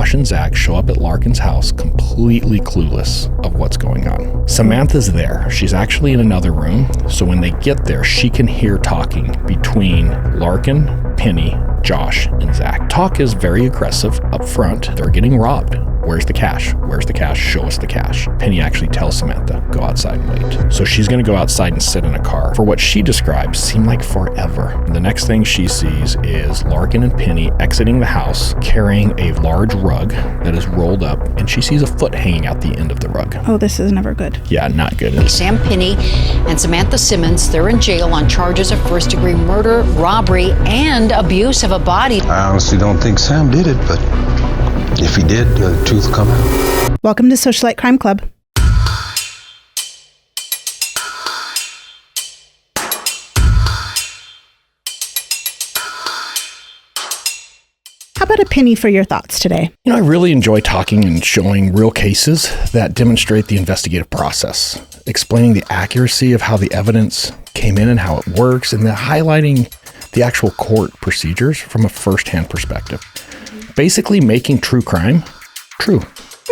Josh and Zach show up at Larkin's house completely clueless of what's going on. Samantha's there. She's actually in another room, so when they get there, she can hear talking between Larkin, Pinney, Josh, and Zach. Talk is very aggressive up front. They're getting robbed. Where's the cash? Where's the cash? Show us the cash. Penny actually tells Samantha, go outside and wait. So she's going to go outside and sit in a car. For what she describes, seemed like forever. The next thing she sees is Larkin and Penny exiting the house, carrying a large rug that is rolled up, and she sees a foot hanging out the end of the rug. Oh, this is never good. Yeah, not good. Sam Pinney and Samantha Simmons, they're in jail on charges of first-degree murder, robbery, and abuse of a body. I honestly don't think Sam did it, but if he did, the truth will come out. Welcome to Socialite Crime Club. How about a penny for your thoughts today? I really enjoy talking and showing real cases that demonstrate the investigative process, explaining the accuracy of how the evidence came in and how it works, and then highlighting the actual court procedures from a first-hand perspective. Basically making true crime true.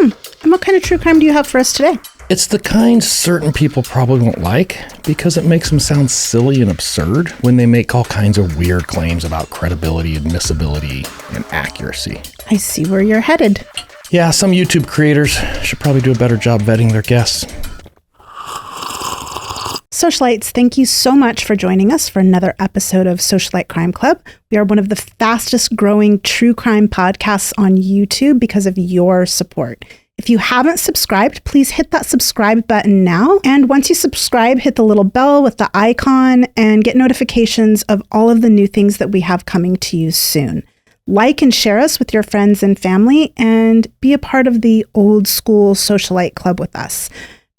And what kind of true crime do you have for us today? It's the kind certain people probably won't like because it makes them sound silly and absurd when they make all kinds of weird claims about credibility, admissibility, and accuracy. I see where you're headed. Yeah, some YouTube creators should probably do a better job vetting their guests. Socialites, thank you so much for joining us for another episode of Socialite Crime Club. We are one of the fastest growing true crime podcasts on YouTube because of your support. If you haven't subscribed, please hit that subscribe button now. And once you subscribe, hit the little bell with the icon and get notifications of all of the new things that we have coming to you soon. Like and share us with your friends and family and be a part of the old school Socialite Club with us.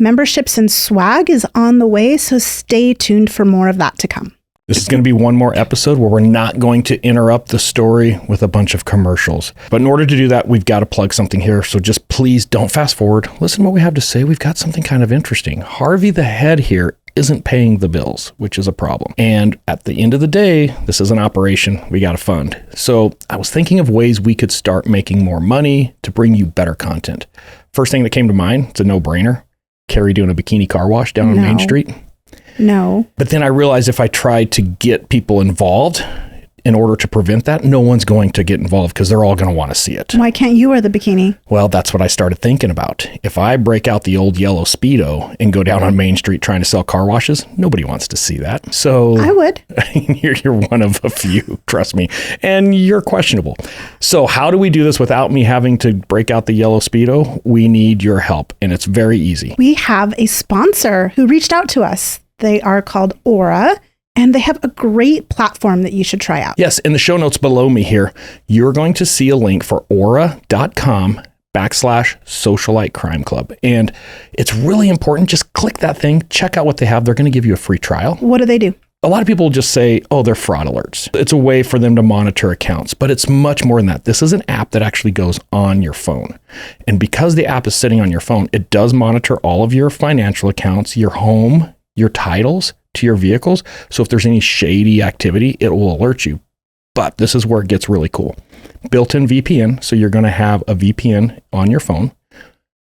Memberships and swag is on the way, so stay tuned for more of that to come. This is going to be one more episode where we're not going to interrupt the story with a bunch of commercials. But in order to do that, we've got to plug something here. So just please don't fast forward. Listen to what we have to say. We've got something kind of interesting. Harvey the head here isn't paying the bills, which is a problem. And at the end of the day, this is an operation we got to fund. So I was thinking of ways we could start making more money to bring you better content. First thing that came to mind, it's a no-brainer. Keri doing a bikini car wash down on Main Street. No. But then I realized if I tried to get people involved in order to prevent that, no one's going to get involved because they're all going to want to see it. Why can't you wear the bikini? Well, that's what I started thinking about. If I break out the old yellow Speedo and go down on Main Street trying to sell car washes, nobody wants to see that. So I would. You're one of a few, trust me. And you're questionable. So how do we do this without me having to break out the yellow Speedo? We need your help, and it's very easy. We have a sponsor who reached out to us. They are called Aura, and they have a great platform that you should try out. Yes, in the show notes below me here, you're going to see a link for aura.com/Socialite Crime Club. And it's really important. Just click that thing, check out what they have. They're going to give you a free trial. What do they do? A lot of people just say, oh, they're fraud alerts. It's a way for them to monitor accounts, but it's much more than that. This is an app that actually goes on your phone. And because the app is sitting on your phone, it does monitor all of your financial accounts, your home, your titles to your vehicles. So if there's any shady activity, it will alert you. But this is where it gets really cool. Built-in VPN. So you're going to have a VPN on your phone.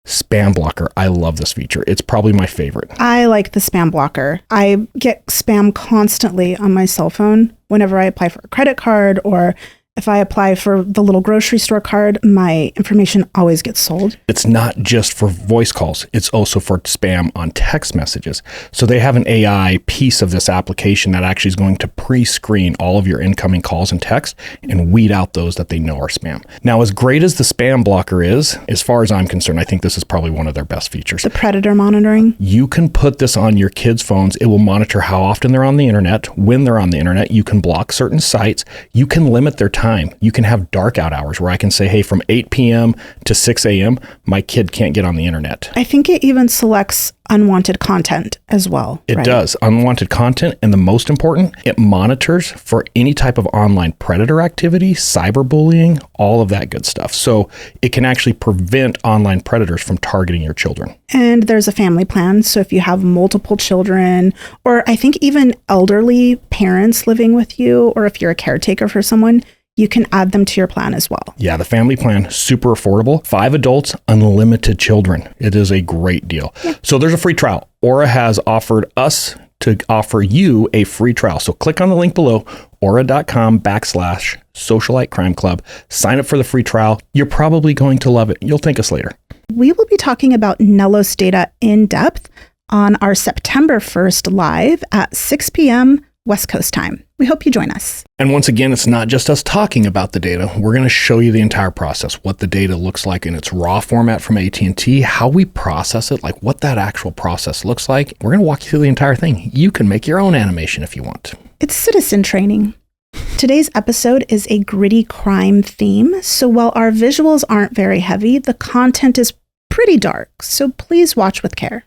Spam blocker. I love this feature. It's probably my favorite. I like the spam blocker. I get spam constantly on my cell phone whenever I apply for a credit card, or if I apply for the little grocery store card, my information always gets sold. It's not just for voice calls. It's also for spam on text messages. So they have an AI piece of this application that actually is going to pre-screen all of your incoming calls and texts and weed out those that they know are spam. Now, as great as the spam blocker is, as far as I'm concerned, I think this is probably one of their best features. The predator monitoring. You can put this on your kids' phones. It will monitor how often they're on the internet, when they're on the internet. You can block certain sites. You can limit their time. You can have dark out hours where I can say, hey, from 8 p.m. to 6 a.m., my kid can't get on the internet. I think it even selects unwanted content as well. It does. Unwanted content. And the most important, it monitors for any type of online predator activity, cyberbullying, all of that good stuff. So it can actually prevent online predators from targeting your children. And there's a family plan. So if you have multiple children, or I think even elderly parents living with you, or if you're a caretaker for someone, you can add them to your plan as well. Yeah, the family plan, super affordable. 5 adults, unlimited children. It is a great deal. Yeah. So there's a free trial. Aura has offered us to offer you a free trial. So click on the link below, aura.com/Socialite Crime Club. Sign up for the free trial. You're probably going to love it. You'll thank us later. We will be talking about Nellos data in depth on our September 1st live at 6 p.m. West Coast time. We hope you join us. And once again, it's not just us talking about the data. We're going to show you the entire process, what the data looks like in its raw format from AT&T, how we process it, like what that actual process looks like. We're going to walk you through the entire thing. You can make your own animation if you want. It's citizen training. Today's episode is a gritty crime theme. So while our visuals aren't very heavy, the content is pretty dark. So please watch with care.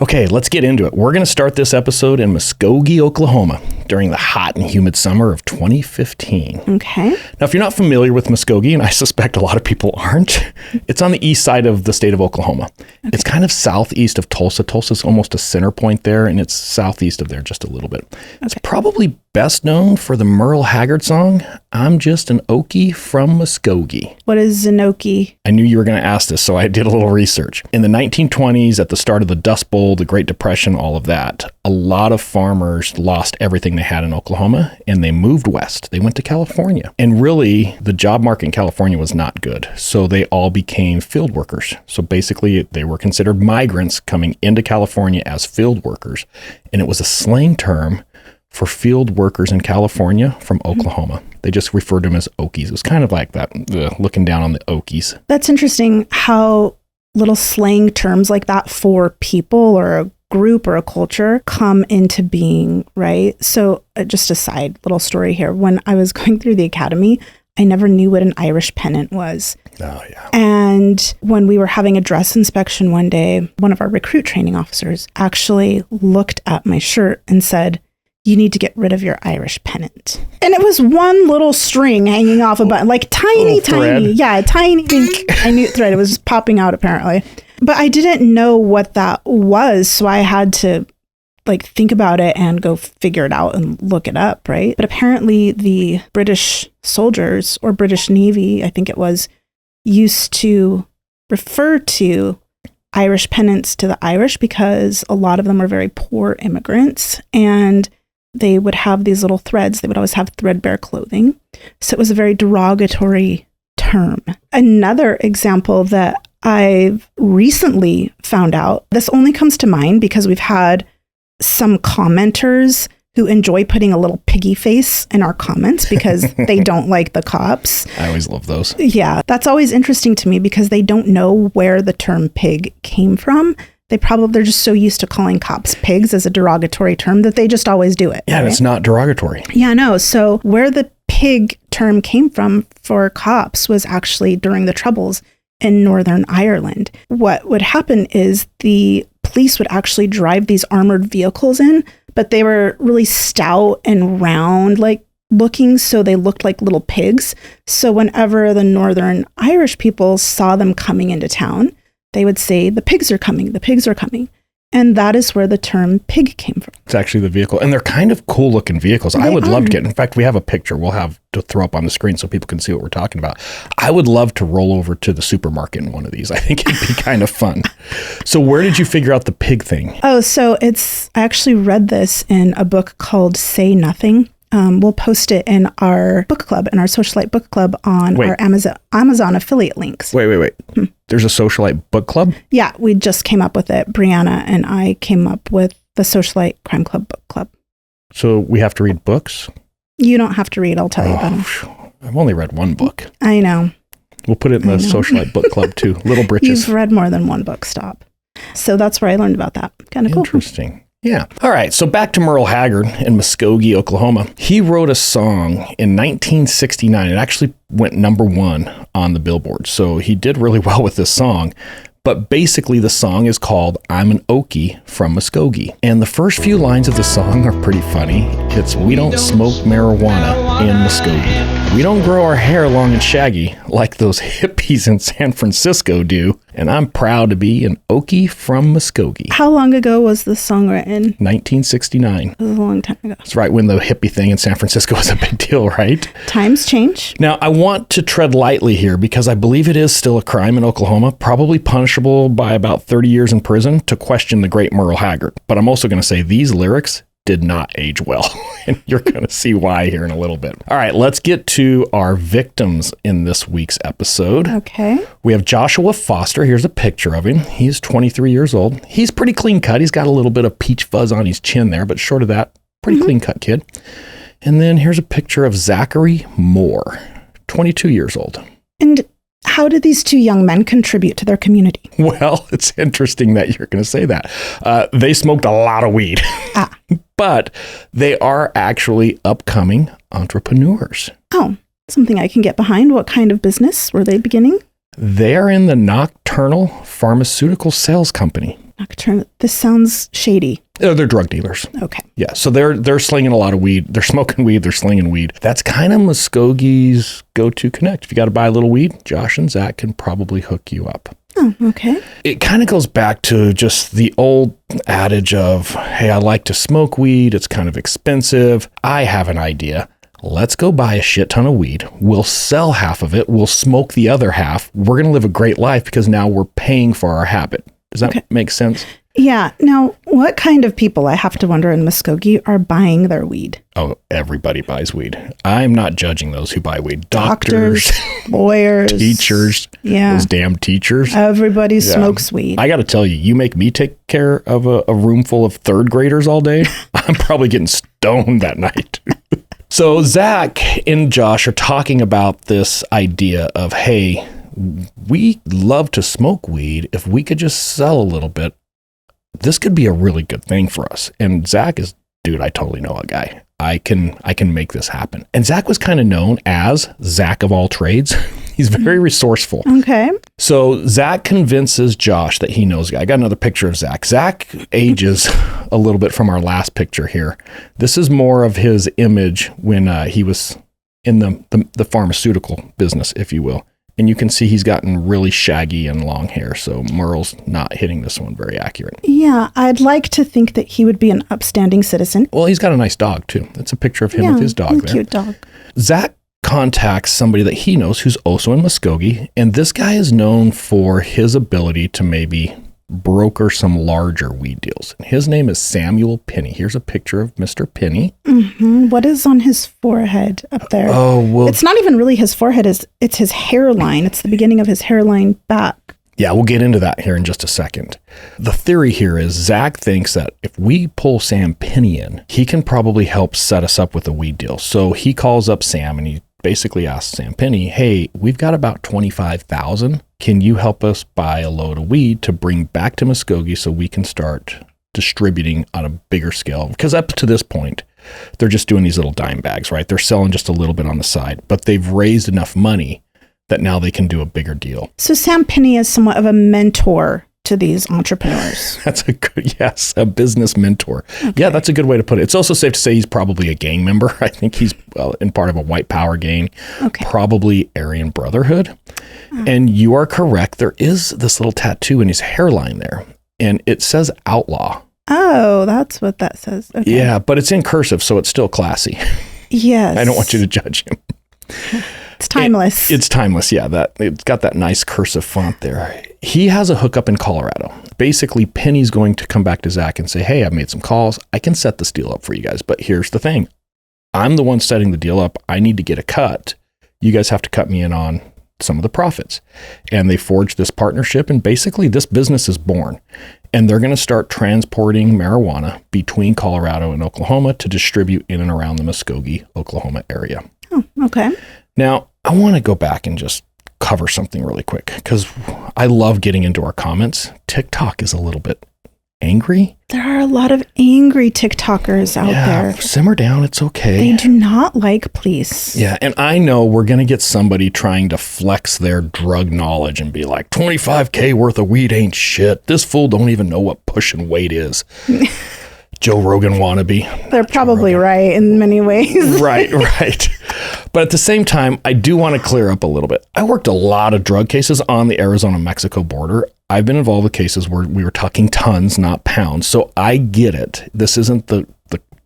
Okay, let's get into it. We're going to start this episode in Muskogee, Oklahoma, during the hot and humid summer of 2015. Okay. Now, if you're not familiar with Muskogee, and I suspect a lot of people aren't, it's on the east side of the state of Oklahoma. Okay. It's kind of southeast of Tulsa. Tulsa's almost a center point there, and it's southeast of there just a little bit. Okay. It's probably best known for the Merle Haggard song, I'm Just an Okie from Muskogee. What is an Okie? I knew you were going to ask this, so I did a little research. In the 1920s, at the start of the Dust Bowl, the Great Depression, all of that, a lot of farmers lost everything they had in Oklahoma, and they moved west. They went to California. And really, the job market in California was not good, so they all became field workers. So basically, they were considered migrants coming into California as field workers, and it was a slang term for field workers in California from Oklahoma. They just referred to them as Okies. It was kind of like that, looking down on the Okies. That's interesting how little slang terms like that for people or a group or a culture come into being, right? So just a side little story here. When I was going through the academy, I never knew what an Irish pennant was. Oh, yeah. And when we were having a dress inspection one day, one of our recruit training officers actually looked at my shirt and said, you need to get rid of your Irish pennant. And it was one little string hanging off a button, like tiny. Yeah, tiny. I knew thread. It was just popping out apparently. But I didn't know what that was. So I had to think about it and go figure it out and look it up, right? But apparently the British soldiers or British Navy, I think it was, used to refer to Irish pennants to the Irish because a lot of them were very poor immigrants and they would have these little threads. They would always have threadbare clothing. So it was a very derogatory term. Another example that I've recently found out, this only comes to mind because we've had some commenters who enjoy putting a little piggy face in our comments because they don't like the cops. I always love those. Yeah, that's always interesting to me because they don't know where the term pig came from. They're just so used to calling cops pigs as a derogatory term that they just always do it. Yeah, right? It's not derogatory. Yeah, no. So where the pig term came from for cops was actually during the Troubles in Northern Ireland. What would happen is the police would actually drive these armored vehicles in, but they were really stout and round, looking, so they looked like little pigs. So whenever the Northern Irish people saw them coming into town, they would say, the pigs are coming, the pigs are coming. And that is where the term pig came from. It's actually the vehicle. And they're kind of cool looking vehicles. I would love to get, in fact, we have a picture we'll have to throw up on the screen so people can see what we're talking about. I would love to roll over to the supermarket in one of these. I think it'd be kind of fun. So where did you figure out the pig thing? Oh, so I actually read this in a book called Say Nothing. We'll post it in our book club, in our Socialite book club on our Amazon affiliate links. Wait. There's a Socialite book club? Yeah, we just came up with it. Brianna and I came up with the Socialite Crime Club book club. So we have to read books? You don't have to read. I'll tell you about them. I've only read one book. I know. We'll put it in the Socialite book club too. Little Britches. You've read more than one book. Stop. So that's where I learned about that. Kind of cool. Interesting. Yeah. All right. So back to Merle Haggard in Muskogee, Oklahoma. He wrote a song in 1969. It actually went #1 on the Billboard. So he did really well with this song. But basically the song is called I'm an Okie from Muskogee. And the first few lines of the song are pretty funny. It's, we don't smoke marijuana in Muskogee. We don't grow our hair long and shaggy like those hippie hippies in San Francisco do, and I'm proud to be an Okie from Muskogee. How long ago was this song written? 1969. It was a long time ago. That's right when the hippie thing in San Francisco was a big deal, right? Times change. Now, I want to tread lightly here because I believe it is still a crime in Oklahoma, probably punishable by about 30 years in prison to question the great Merle Haggard. But I'm also going to say these lyrics did not age well. And you're going to see why here in a little bit. All right, let's get to our victims in this week's episode. Okay. We have Joshua Foster. Here's a picture of him. He's 23 years old. He's pretty clean cut. He's got a little bit of peach fuzz on his chin there, but short of that, pretty clean cut kid. And then here's a picture of Zachary Moore, 22 years old. And how did these two young men contribute to their community? Well, it's interesting that you're going to say that. They smoked a lot of weed, but they are actually upcoming entrepreneurs. Oh, something I can get behind. What kind of business were they beginning? They're in the nocturnal pharmaceutical sales company. Nocturnal. This sounds shady. They're drug dealers. Okay. Yeah, so they're slinging a lot of weed. They're smoking weed. They're slinging weed. That's kind of Muskogee's go-to connect. If you got to buy a little weed, Josh and Zach can probably hook you up. Oh, okay. It kind of goes back to just the old adage of, hey, I like to smoke weed. It's kind of expensive. I have an idea. Let's go buy a shit ton of weed. We'll sell half of it. We'll smoke the other half. We're going to live a great life because now we're paying for our habit. Does that make sense? Yeah. Now, what kind of people, I have to wonder, in Muskogee are buying their weed? Oh, everybody buys weed. I'm not judging those who buy weed. Doctors, lawyers, teachers, those damn teachers. Everybody smokes weed. I got to tell you, you make me take care of a room full of third graders all day, I'm probably getting stoned that night. So Zach and Josh are talking about this idea of, hey, we love to smoke weed. If we could just sell a little bit, this could be a really good thing for us. And Zach is, dude, I totally know a guy. I can make this happen. And Zach was kind of known as Zach of all trades. He's very resourceful. Okay. So Zach convinces Josh that he knows a guy. I got another picture of Zach. Zach ages a little bit from our last picture here. This is more of his image when he was in the pharmaceutical business, if you will. And you can see he's gotten really shaggy and long hair. So Merle's not hitting this one very accurate. Yeah, I'd like to think that he would be an upstanding citizen. Well, he's got a nice dog, too. That's a picture of him with his dog there. Cute dog. Zach contacts somebody that he knows who's also in Muskogee. And this guy is known for his ability to maybe broker some larger weed deals. And his name is Samuel Pinney. Here's a picture of Mr. Pinney. Mm-hmm. What is on his forehead up there? Oh, well, it's not even really his forehead. It's his hairline. It's the beginning of his hairline back. Yeah, we'll get into that here in just a second. The theory here is Zach thinks that if we pull Sam Pinney in, he can probably help set us up with a weed deal. So he calls up Sam and he basically asks Sam Pinney, hey, we've got about $25,000. Can you help us buy a load of weed to bring back to Muskogee so we can start distributing on a bigger scale? Because up to this point, they're just doing these little dime bags, right? They're selling just a little bit on the side, but they've raised enough money that now they can do a bigger deal. So Sam Pinney is somewhat of a mentor to these entrepreneurs. That's a good, yes, a business mentor. Okay. Yeah, that's a good way to put it. It's also safe to say he's probably a gang member. I think he's in part of a white power gang, probably Aryan Brotherhood. And you are correct. There is this little tattoo in his hairline there, and it says outlaw. Oh, that's what that says. Okay. Yeah, but it's in cursive, so it's still classy. Yes. I don't want you to judge him. It's timeless. It's timeless, yeah. It's got that nice cursive font there. He has a hookup in Colorado. Basically, Penny's going to come back to Zach and say, hey, I've made some calls. I can set this deal up for you guys. But here's the thing. I'm the one setting the deal up. I need to get a cut. You guys have to cut me in on some of the profits. And they forged this partnership. And basically, this business is born. And they're going to start transporting marijuana between Colorado and Oklahoma to distribute in and around the Muskogee, Oklahoma area. Oh, okay. Now, I want to go back and just cover something really quick because I love getting into our comments. TikTok is a little bit angry. There are a lot of angry TikTokers out there. Simmer down. It's okay. They do not like police. Yeah. And I know we're going to get somebody trying to flex their drug knowledge and be like, $25K worth of weed ain't shit. This fool don't even know what pushing weight is. Joe Rogan wannabe. They're probably right in many ways. Right. But at the same time, I do want to clear up a little bit. I worked a lot of drug cases on the Arizona-Mexico border. I've been involved with cases where we were talking tons, not pounds. So I get it. This isn't the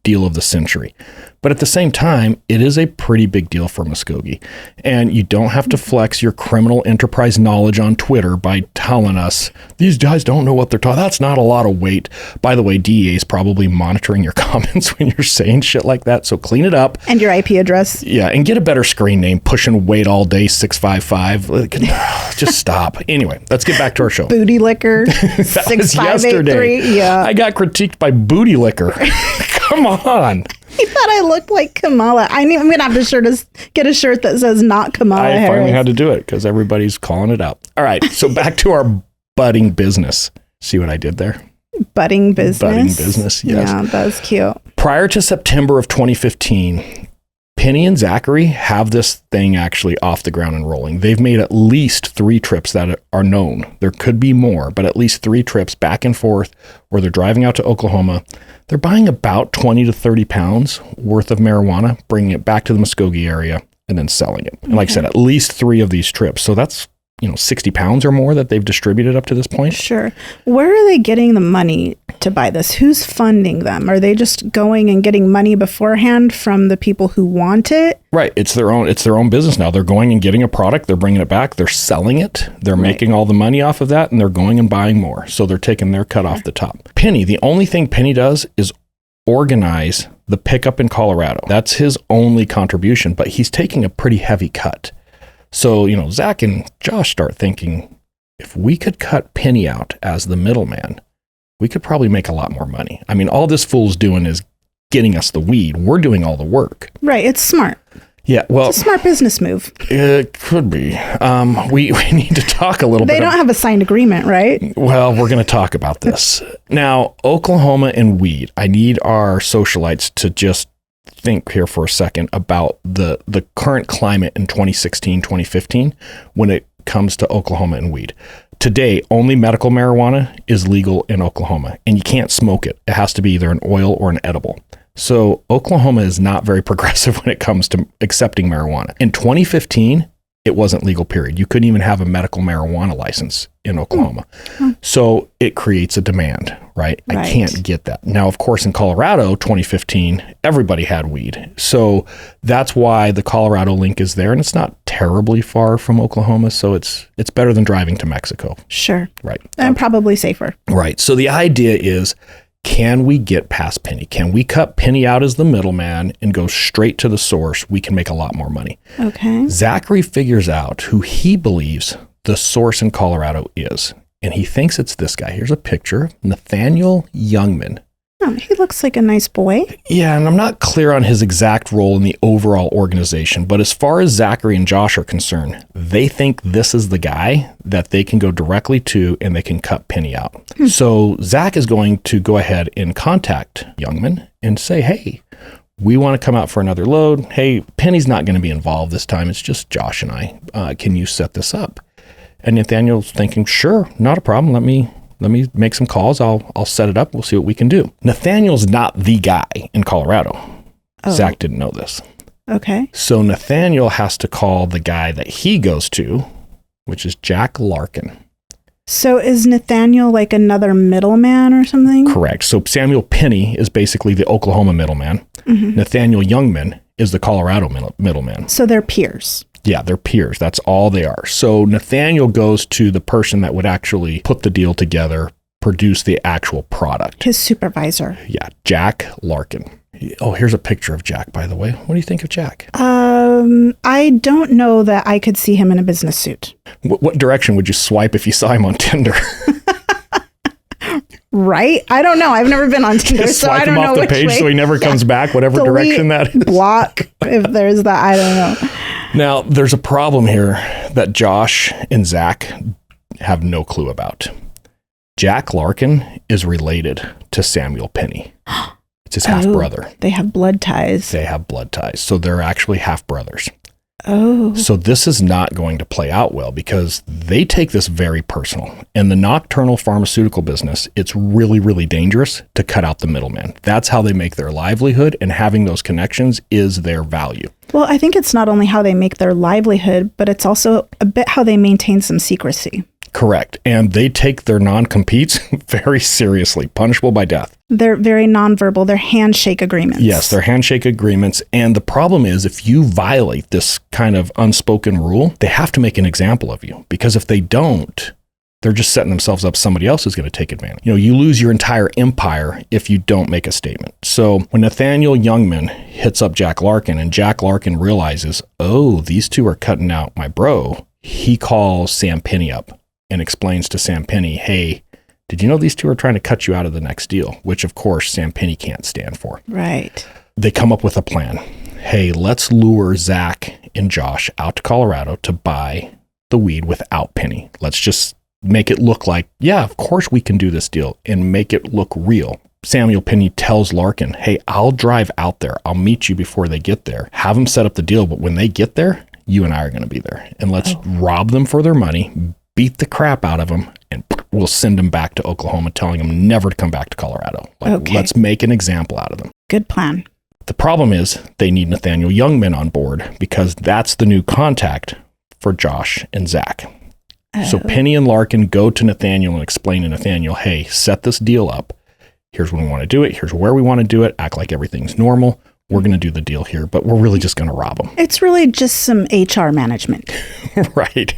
deal of the century. But at the same time, it is a pretty big deal for Muskogee. And you don't have to flex your criminal enterprise knowledge on Twitter by telling us, these guys don't know what they're talking. That's not a lot of weight. By the way, DEA is probably monitoring your comments when you're saying shit like that. So clean it up. And your IP address. Yeah. And get a better screen name. Pushing weight all day, 655. Just stop. Anyway, let's get back to our show. Booty liquor. That was yesterday. Yeah. I got critiqued by booty liquor. Come on. He thought I looked like Kamala. I'm going to have to get a shirt that says not Kamala Harris. I finally had to do it because everybody's calling it out. All right. So back to our budding business. See what I did there? Budding business. Budding business, yes. Yeah, that was cute. Prior to September of 2015, Pinney and Zachary have this thing actually off the ground and rolling. They've made at least 3 trips that are known. There could be more, but at least 3 trips back and forth where they're driving out to Oklahoma. They're buying about 20 to 30 pounds worth of marijuana, bringing it back to the Muskogee area, and then selling it. And like I said, at least 3 of these trips. So that's, 60 pounds or more that they've distributed up to this point. Sure. Where are they getting the money to buy this? Who's funding them? Are they just going and getting money beforehand from the people who want it? Right. It's their own business now. They're going and getting a product. They're bringing it back. They're selling it. They're making all the money off of that, and they're going and buying more. So they're taking their cut off the top. Pinney, the only thing Pinney does is organize the pickup in Colorado. That's his only contribution, but he's taking a pretty heavy cut. So, Zach and Josh start thinking, if we could cut Pinney out as the middleman, we could probably make a lot more money. I mean, all this fool's doing is getting us the weed. We're doing all the work. Right. It's smart. Yeah, well, it's a smart business move. It could be. We need to talk a little bit. They don't have a signed agreement, right? Well, we're going to talk about this. Now, Oklahoma and weed. I need our socialites to just think here for a second about the current climate in 2016, 2015, when it comes to Oklahoma and weed. Today, only medical marijuana is legal in Oklahoma, and you can't smoke it. It has to be either an oil or an edible. So Oklahoma is not very progressive when it comes to accepting marijuana. In 2015, it wasn't legal, period. You couldn't even have a medical marijuana license in Oklahoma. So it creates a demand, right? I can't get that. Now, of course, in Colorado, 2015, everybody had weed. So that's why the Colorado link is there, and it's not terribly far from Oklahoma. So it's better than driving to Mexico. Sure. Right. And probably safer. Right. So the idea is, can we get past Pinney? Can we cut Pinney out as the middleman and go straight to the source? We can make a lot more money. Okay. Zachary figures out who he believes the source in Colorado is, and he thinks it's this guy. Here's a picture, Nathaniel Youngman. Oh, he looks like a nice boy. Yeah, and I'm not clear on his exact role in the overall organization, but as far as Zachary and Josh are concerned, they think this is the guy that they can go directly to and they can cut Pinney out. So Zach is going to go ahead and contact Youngman and say, hey, we want to come out for another load. Hey, Pinney's not going to be involved this time. It's just Josh and I. Can you set this up? And Nathaniel's thinking, sure, not a problem. Let me make some calls. I'll set it up. We'll see what we can do. Nathaniel's not the guy in Colorado. Oh. Zach didn't know this. Okay. So Nathaniel has to call the guy that he goes to, which is Jack Larkin. So is Nathaniel like another middleman or something? Correct. So Samuel Pinney is basically the Oklahoma middleman. Mm-hmm. Nathaniel Youngman is the Colorado middleman. So they're peers. Yeah, they're peers. That's all they are. So Nathaniel goes to the person that would actually put the deal together, produce the actual product. His supervisor. Yeah, Jack Larkin. Oh, here's a picture of Jack, by the way. What do you think of Jack? I don't know that I could see him in a business suit. What direction would you swipe if you saw him on Tinder? Right? I don't know. I've never been on Tinder, so I don't know which way. Swipe him off the page so he never comes back, whatever direction that is. Block, if there's that. I don't know. Now, there's a problem here that Josh and Zach have no clue about. Jack Larkin is related to Samuel Pinney. It's his half-brother. They have blood ties. So they're actually half-brothers. Oh. So this is not going to play out well because they take this very personal. In the nocturnal pharmaceutical business, it's really, really dangerous to cut out the middleman. That's how they make their livelihood, and having those connections is their value. Well, I think it's not only how they make their livelihood, but it's also a bit how they maintain some secrecy. Correct. And they take their non-competes very seriously, punishable by death. They're very nonverbal. They're handshake agreements. Yes, they're handshake agreements. And the problem is if you violate this kind of unspoken rule, they have to make an example of you. Because if they don't, they're just setting themselves up. Somebody else is going to take advantage. You lose your entire empire if you don't make a statement. So when Nathaniel Youngman hits up Jack Larkin and Jack Larkin realizes, oh, these two are cutting out my bro, he calls Sam Pinney up and explains to Sam Pinney, hey, did you know these two are trying to cut you out of the next deal? Which, of course, Sam Pinney can't stand for. Right. They come up with a plan. Hey, let's lure Zach and Josh out to Colorado to buy the weed without Pinney. Let's just make it look like, yeah, of course we can do this deal and make it look real. Samuel Pinney tells Larkin, hey, I'll drive out there. I'll meet you before they get there. Have them set up the deal. But when they get there, you and I are going to be there. And let's rob them for their money, beat the crap out of them, and we'll send them back to Oklahoma, telling them never to come back to Colorado. Let's make an example out of them. Good plan. The problem is they need Nathaniel Youngman on board because that's the new contact for Josh and Zach. So Pinney and Larkin go to Nathaniel and explain to Nathaniel, hey, set this deal up. Here's when we want to do it. Here's where we want to do it. Act like everything's normal. We're going to do the deal here, but we're really just going to rob them. It's really just some HR management. Right.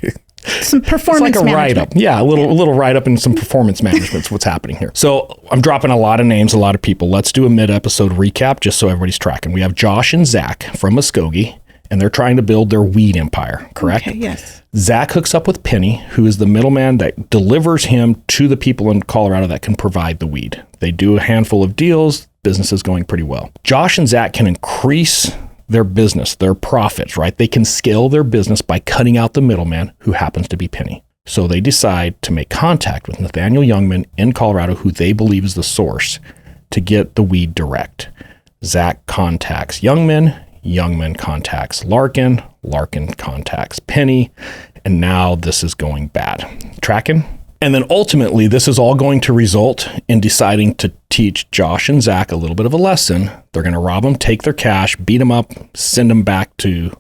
Some performance it's like a management. write-up. Yeah, a little write-up and some performance management is what's happening here. So I'm dropping a lot of names, a lot of people. Let's do a mid-episode recap just so everybody's tracking. We have Josh and Zach from Muskogee, and they're trying to build their weed empire, correct? Okay, yes. Zach hooks up with Pinney, who is the middleman that delivers him to the people in Colorado that can provide the weed. They do a handful of deals. Business is going pretty well. Josh and Zach can increase their business, their profits, right? They can scale their business by cutting out the middleman, who happens to be Pinney. So they decide to make contact with Nathaniel Youngman in Colorado, who they believe is the source, to get the weed direct. Zach contacts Youngman. Youngman contacts Larkin. Larkin contacts Pinney. And now this is going bad. Tracking? And then ultimately, this is all going to result in deciding to teach Josh and Zach a little bit of a lesson. They're going to rob them, take their cash, beat them up, send them back to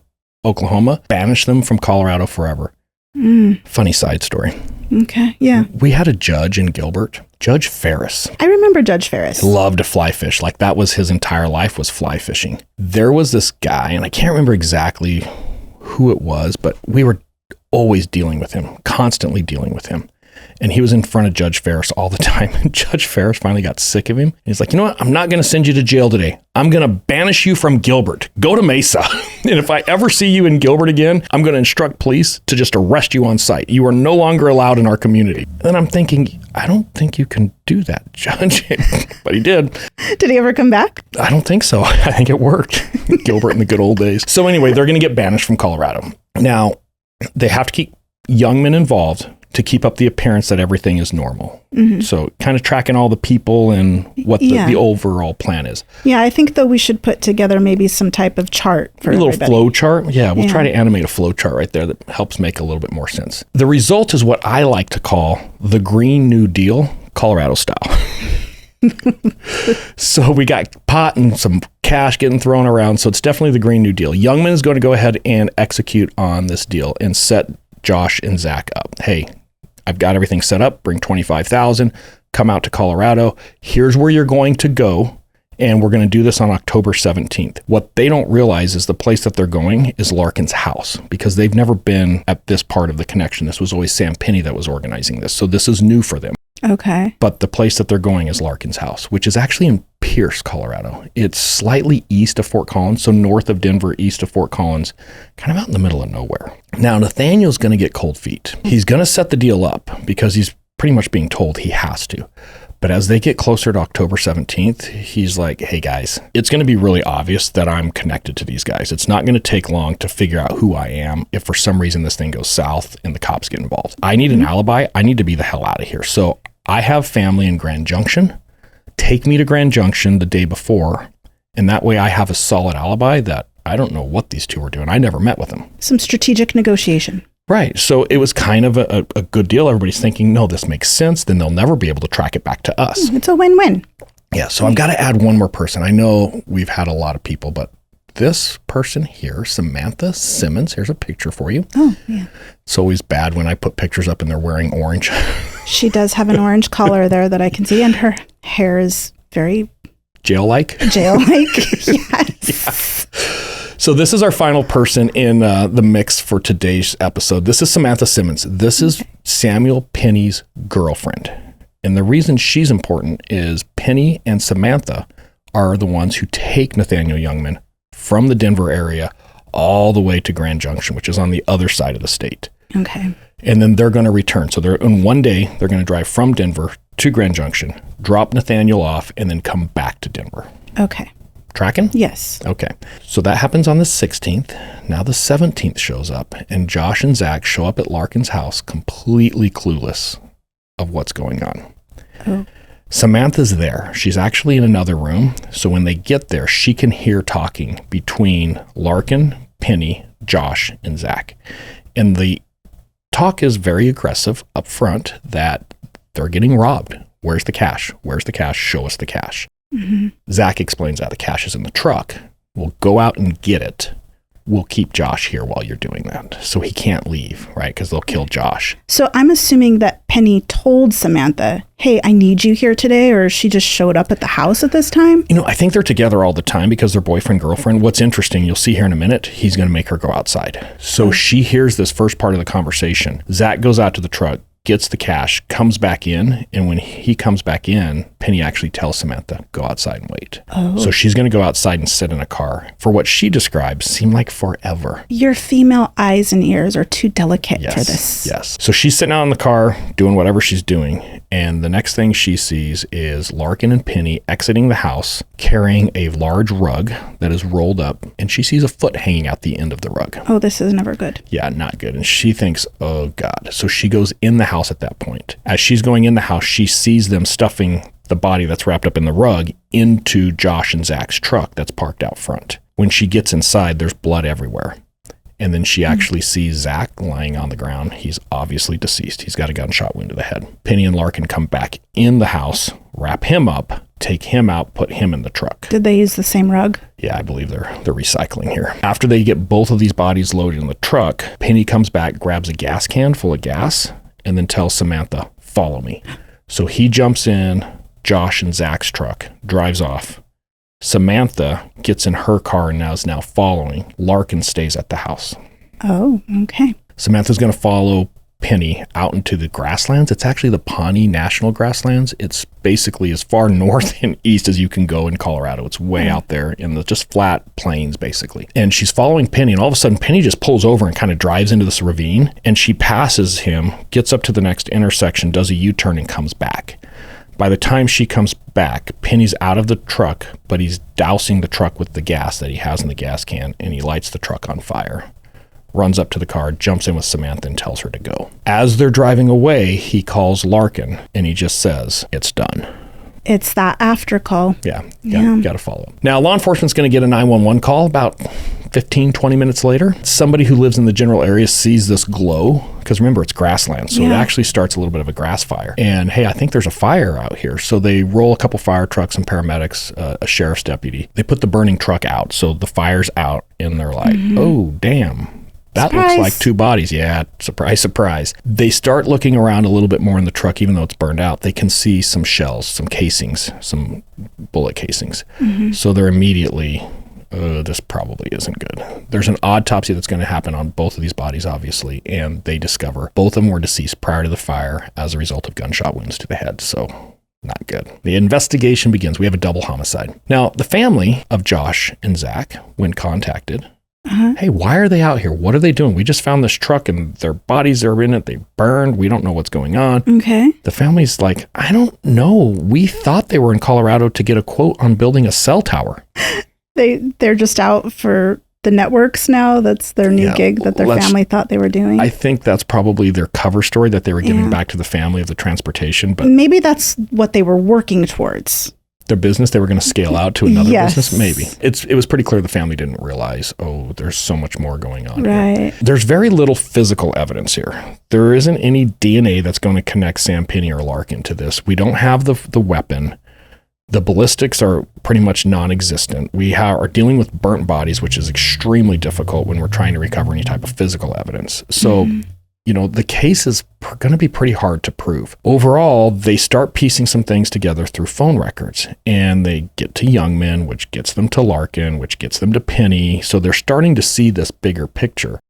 Oklahoma, banish them from Colorado forever. Funny side story. Okay, yeah. We had a judge in Gilbert, Judge Ferris. I remember Judge Ferris. He loved to fly fish. Like that was his entire life, was fly fishing. There was this guy, and I can't remember exactly who it was, but we were always dealing with him, constantly dealing with him. And he was in front of Judge Ferris all the time. And Judge Ferris finally got sick of him. He's like, you know what? I'm not going to send you to jail today. I'm going to banish you from Gilbert. Go to Mesa. And if I ever see you in Gilbert again, I'm going to instruct police to just arrest you on sight. You are no longer allowed in our community. And I'm thinking, I don't think you can do that, Judge. But he did. Did he ever come back? I don't think so. I think it worked. Gilbert in the good old days. So anyway, they're going to get banished from Colorado. Now, they have to keep Youngman involved to keep up the appearance that everything is normal. So kind of tracking all the people and what the overall plan is. Yeah, I think though we should put together maybe some type of chart for a little flow chart. Yeah, we'll try to animate a flow chart right there that helps make a little bit more sense. The result is what I like to call the Green New Deal, Colorado style. So we got pot and some cash getting thrown around. So it's definitely the Green New Deal. Youngman is going to go ahead and execute on this deal and set Josh and Zach up. Hey, I've got everything set up. Bring 25,000. Come out to Colorado. Here's where you're going to go. And we're going to do this on October 17th. What they don't realize is the place that they're going is Larkin's house, because they've never been at this part of the connection. This was always Sam Pinney that was organizing this. So this is new for them. Okay. But the place that they're going is Larkin's house, which is actually in Pierce, Colorado. It's slightly east of Fort Collins, so north of Denver, east of Fort Collins, kind of out in the middle of nowhere. Now, Nathaniel's going to get cold feet. He's going to set the deal up because he's pretty much being told he has to. But as they get closer to October 17th, he's like, hey guys, it's going to be really obvious that I'm connected to these guys. It's not going to take long to figure out who I am if for some reason this thing goes south and the cops get involved. I need an alibi. I need to be the hell out of here. So I have family in Grand Junction. Take me to Grand Junction the day before, and that way I have a solid alibi that I don't know what these two were doing. I never met with them. Some strategic negotiation. Right. So it was kind of a good deal. Everybody's thinking, no, this makes sense. Then they'll never be able to track it back to us. It's a win-win. Yeah. So I've got to add one more person. I know we've had a lot of people, but this person here, Samantha Simmons, here's a picture for you. Oh, yeah. It's always bad when I put pictures up and they're wearing orange. She does have an orange collar there that I can see, and her hair is very... Jail-like? Jail-like, yes. Yeah. So this is our final person in the mix for today's episode. This is Samantha Simmons. This is Samuel Pinney's girlfriend. And the reason she's important is Pinney and Samantha are the ones who take Nathaniel Youngman from the Denver area all the way to Grand Junction, which is on the other side of the state. Okay. And then they're going to return. So in one day, they're going to drive from Denver to Grand Junction, drop Nathaniel off, and then come back to Denver. Okay. Tracking? Yes. Okay. So that happens on the 16th. Now the 17th shows up, and Josh and Zach show up at Larkin's house completely clueless of what's going on. Oh. Samantha's there. She's actually in another room. So when they get there, she can hear talking between Larkin, Pinney, Josh, and Zach. And the talk is very aggressive up front that they're getting robbed. Where's the cash? Where's the cash? Show us the cash. Mm-hmm. Zach explains that the cash is in the truck. We'll go out and get it. We'll keep Josh here while you're doing that. So he can't leave, right? Because they'll kill Josh. So I'm assuming that Pinney told Samantha, hey, I need you here today, or she just showed up at the house at this time? You know, I think they're together all the time because they're boyfriend, girlfriend. What's interesting, you'll see here in a minute, he's going to make her go outside. So she hears this first part of the conversation. Zach goes out to the truck, gets the cash, comes back in, and when he comes back in, Pinney actually tells Samantha, go outside and wait. Oh. So she's going to go outside and sit in a car. For what she describes, seemed like forever. Your female eyes and ears are too delicate for this. Yes. So she's sitting out in the car doing whatever she's doing, and the next thing she sees is Larkin and Pinney exiting the house, carrying a large rug that is rolled up, and she sees a foot hanging out the end of the rug. Oh, this is never good. Yeah, not good. And she thinks, oh God. So she goes in the house at that point. As she's going in the house, she sees them stuffing the body that's wrapped up in the rug into Josh and Zach's truck that's parked out front. When she gets inside, there's blood everywhere. And then she actually sees Zach lying on the ground. He's obviously deceased. He's got a gunshot wound to the head. Pinney and Larkin come back in the house, wrap him up, take him out, put him in the truck. Did they use the same rug? Yeah, I believe they're recycling here. After they get both of these bodies loaded in the truck, Pinney comes back, grabs a gas can full of gas, and then tells Samantha, follow me. So he jumps in Josh and Zach's truck, drives off. Samantha gets in her car and is now following. Larkin stays at the house. Oh, okay. Samantha's going to follow Pinney out into the grasslands. It's actually the Pawnee National Grasslands. It's basically as far north and east as you can go in Colorado. It's way out there in the just flat plains, basically. And she's following Pinney, and all of a sudden, Pinney just pulls over and kind of drives into this ravine, and she passes him, gets up to the next intersection, does a U-turn, and comes back. By the time she comes back, Pinney's out of the truck, but he's dousing the truck with the gas that he has in the gas can, and he lights the truck on fire. Runs up to the car, jumps in with Samantha, and tells her to go. As they're driving away, he calls Larkin, and he just says, it's done. It's that after call. Yeah. Got to follow up. Now, law enforcement's going to get a 911 call about 15, 20 minutes later. Somebody who lives in the general area sees this glow, because remember, it's grassland, so it actually starts a little bit of a grass fire. And hey, I think there's a fire out here. So they roll a couple fire trucks and paramedics, a sheriff's deputy. They put the burning truck out, so the fire's out, and they're like, oh, damn. That Surprise. looks like two bodies. Yeah, surprise, surprise. They start looking around a little bit more in the truck, even though it's burned out. They can see some shells, some casings, some bullet casings. So they're immediately, this probably isn't good. There's an autopsy that's going to happen on both of these bodies, obviously, and they discover both of them were deceased prior to the fire as a result of gunshot wounds to the head. So not good. The investigation begins. We have a double homicide. Now, the family of Josh and Zach, when contacted, hey, why are they out here? What are they doing? We just found this truck and their bodies are in it. They burned. We don't know what's going on. Okay. The family's like, I don't know. We thought they were in Colorado to get a quote on building a cell tower. They're just out for the networks now. That's their new gig that their family thought they were doing. I think that's probably their cover story that they were giving back to the family of the transportation. But maybe that's what they were working towards. their business, they were going to scale out to another Yes. business? Maybe. It was pretty clear the family didn't realize, oh, there's so much more going on Right. here. There's very little physical evidence here. There isn't any DNA that's going to connect Sam Pinney or Larkin to this. We don't have the weapon. The ballistics are pretty much non-existent. We are dealing with burnt bodies, which is extremely difficult when we're trying to recover any type of physical evidence. So, the case is going to be pretty hard to prove. Overall, they start piecing some things together through phone records, and they get to Youngman, which gets them to Larkin, which gets them to Pinney. So they're starting to see this bigger picture.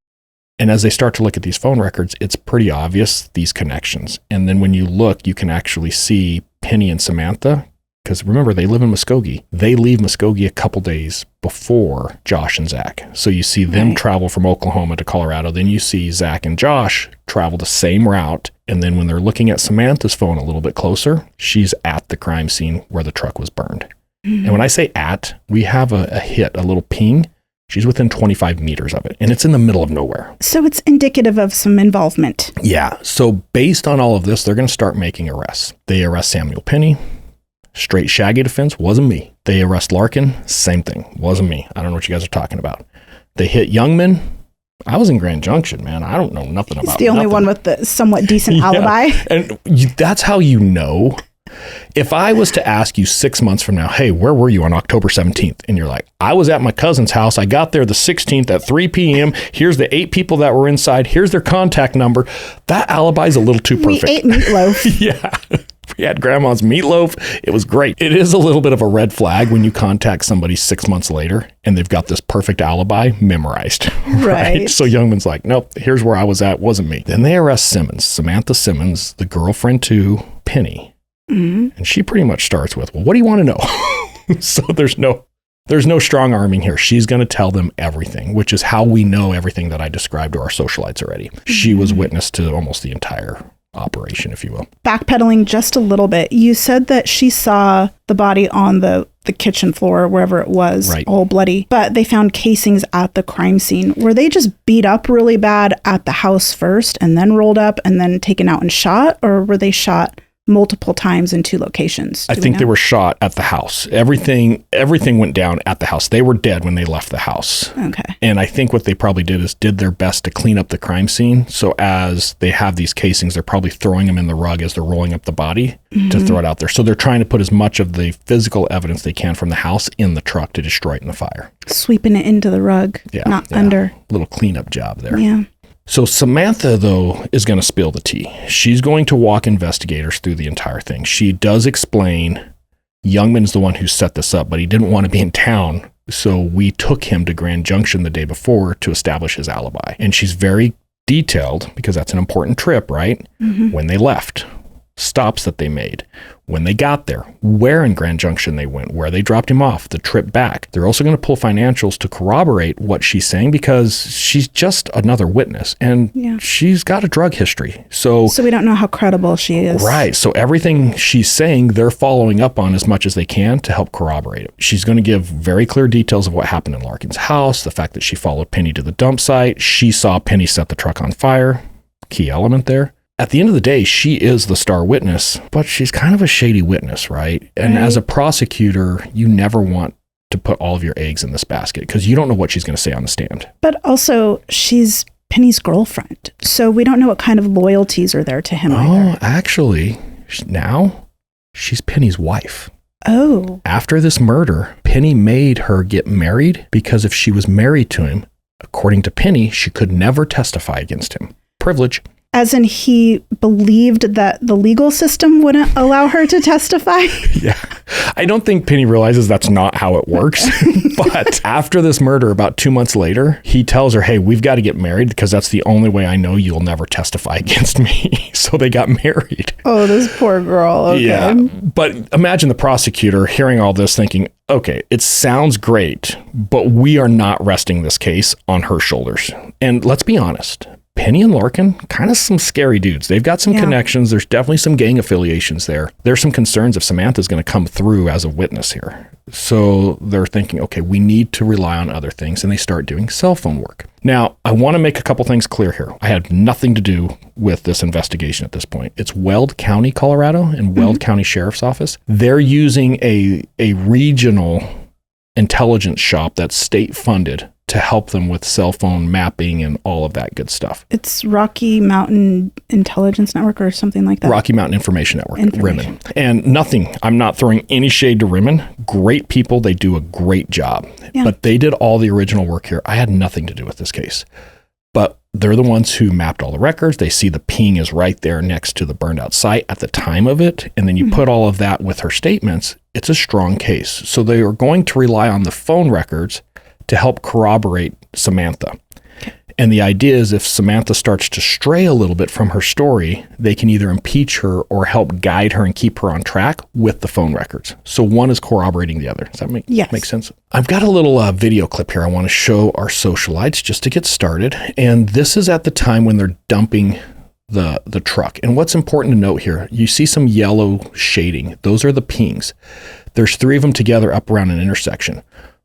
And as they start to look at these phone records, it's pretty obvious, these connections. And then when you look, you can actually see Pinney and Samantha. Because remember, they live in Muskogee. They leave Muskogee a couple days before Josh and Zach. So you see them travel from Oklahoma to Colorado. Then you see Zach and Josh travel the same route. And then when they're looking at Samantha's phone a little bit closer, she's at the crime scene where the truck was burned. And when I say at, we have a hit, a little ping. She's within 25 meters of it, and it's in the middle of nowhere. So it's indicative of some involvement. Yeah. So based on all of this, they're going to start making arrests. They arrest Samuel Pinney. Straight shaggy defense, wasn't me. They arrest Larkin, same thing, wasn't me. I don't know what you guys are talking about. They hit Youngman. I was in Grand Junction, man. I don't know nothing about it. He's the only one with the somewhat decent alibi. And that's how you know. If I was to ask you 6 months from now, hey, where were you on October 17th? And you're like, I was at my cousin's house. I got there the 16th at 3 p.m. Here's the 8 people that were inside. Here's their contact number. That alibi is a little too perfect. We ate meatloaf. Yeah. We had grandma's meatloaf. It was great. It is a little bit of a red flag when you contact somebody 6 months later and they've got this perfect alibi memorized. Right. So Youngman's like, nope, here's where I was at. Wasn't me. Then they arrest Simmons, Samantha Simmons, the girlfriend to Pinney. And she pretty much starts with, well, what do you want to know? So there's no strong arming here. She's going to tell them everything, which is how we know everything that I described to our socialites already. She was witness to almost the entire operation, if you will. Backpedaling just a little bit, you said that she saw the body on the kitchen floor, wherever it was, all bloody, but they found casings at the crime scene. Were they just beat up really bad at the house first and then rolled up and then taken out and shot, or were they shot multiple times in 2 locations? I think they were shot at the house. Everything went down at the house. They were dead when they left the house. Okay. And I think what they probably did their best to clean up the crime scene. So as they have these casings, they're probably throwing them in the rug as they're rolling up the body to throw it out there. So they're trying to put as much of the physical evidence they can from the house in the truck to destroy it in the fire. Sweeping it into the rug, not under. Little cleanup job there. Yeah. So Samantha, though, is going to spill the tea. She's going to walk investigators through the entire thing. She does explain Youngman's the one who set this up, but he didn't want to be in town. So we took him to Grand Junction the day before to establish his alibi. And she's very detailed, because that's an important trip, right? When they left, stops that they made, when they got there, where in Grand Junction they went, where they dropped him off, the trip back. They're also going to pull financials to corroborate what she's saying, because she's just another witness and she's got a drug history. So we don't know how credible she is. Right. So everything she's saying, they're following up on as much as they can to help corroborate it. She's going to give very clear details of what happened in Larkin's house, the fact that she followed Pinney to the dump site. She saw Pinney set the truck on fire. Key element there. At the end of the day, she is the star witness, but she's kind of a shady witness, right? And as a prosecutor, you never want to put all of your eggs in this basket, because you don't know what she's going to say on the stand. But also, she's Pinney's girlfriend, so we don't know what kind of loyalties are there to him either. Actually, now she's Pinney's wife. Oh. After this murder, Pinney made her get married, because if she was married to him, according to Pinney, she could never testify against him. Privilege. As in, he believed that the legal system wouldn't allow her to testify? Yeah. I don't think Pinney realizes that's not how it works. But after this murder, about 2 months later, he tells her, hey, we've got to get married, because that's the only way I know you'll never testify against me. So they got married. Oh, this poor girl. Okay. Yeah. But imagine the prosecutor hearing all this thinking, okay, it sounds great, but we are not resting this case on her shoulders. And let's be honest. Pinney and Larkin, kind of some scary dudes. They've got some connections. There's definitely some gang affiliations there. There's some concerns if Samantha's going to come through as a witness here. So they're thinking, okay, we need to rely on other things, and they start doing cell phone work. Now, I want to make a couple things clear here. I had nothing to do with this investigation at this point. It's Weld County, Colorado, and Weld County Sheriff's Office. They're using a regional intelligence shop that's state funded to help them with cell phone mapping and all of that good stuff. It's Rocky Mountain Intelligence Network or something like that. Rocky Mountain Information Network, Rimmon. And nothing, I'm not throwing any shade to Rimmon. Great people, they do a great job. Yeah. But they did all the original work here. I had nothing to do with this case. But they're the ones who mapped all the records. They see the ping is right there next to the burned out site at the time of it. And then you put all of that with her statements. It's a strong case. So they are going to rely on the phone records to help corroborate Samantha. Okay. And the idea is if Samantha starts to stray a little bit from her story, they can either impeach her or help guide her and keep her on track with the phone records. So one is corroborating the other. Does that make sense? I've got a little video clip here I want to show our socialites just to get started. And this is at the time when they're dumping the truck. And what's important to note here, you see some yellow shading. Those are the pings. There's 3 of them together up around an intersection.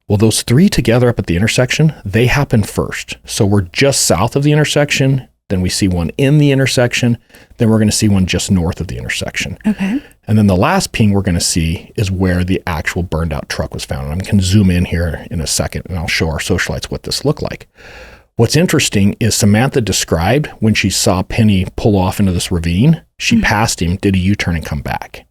Well, those 3 together up at the intersection, they happen first. So we're just south of the intersection, then we see one in the intersection, then we're going to see one just north of the intersection. Okay. And then the last ping we're going to see is where the actual burned out truck was found. And I can zoom in here in a second and I'll show our socialites what this looked like. What's interesting is Samantha described when she saw Pinney pull off into this ravine, she passed him, did a U-turn and come back.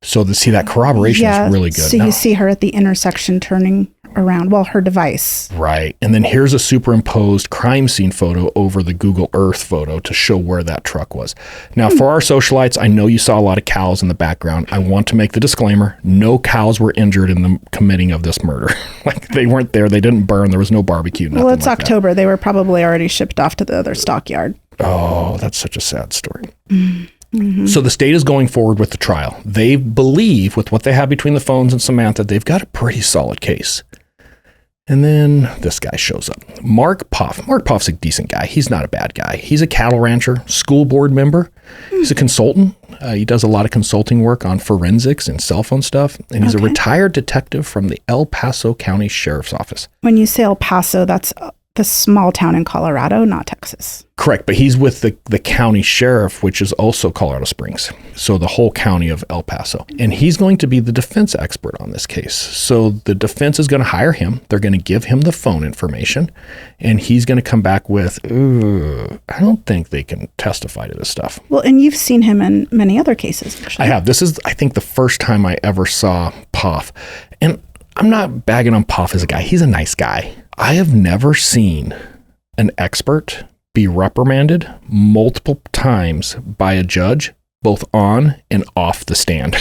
So to see that corroboration is really good. So you see her at the intersection turning around, her device. Right. And then here's a superimposed crime scene photo over the Google Earth photo to show where that truck was. Now, for our socialites, I know you saw a lot of cows in the background. I want to make the disclaimer, no cows were injured in the committing of this murder. Like they weren't there. They didn't burn. There was no barbecue. Well, it's like October. That. They were probably already shipped off to the other stockyard. Oh, that's such a sad story. Mm-hmm. So the state is going forward with the trial. They believe with what they have between the phones and Samantha, they've got a pretty solid case. And then this guy shows up. Mark Poff. Mark Poff's a decent guy. He's not a bad guy. He's a cattle rancher, school board member. He's a consultant. He does a lot of consulting work on forensics and cell phone stuff. And he's a retired detective from the El Paso County Sheriff's Office. When you say El Paso, that's the small town in Colorado, not Texas. Correct, but he's with the county sheriff, which is also Colorado Springs. So the whole county of El Paso. And he's going to be the defense expert on this case. So the defense is going to hire him. They're going to give him the phone information. And he's going to come back with, I don't think they can testify to this stuff. Well, and you've seen him in many other cases, actually. I have. This is, I think, the first time I ever saw Poff. And I'm not bagging on Poff as a guy. He's a nice guy. I have never seen an expert be reprimanded multiple times by a judge, both on and off the stand.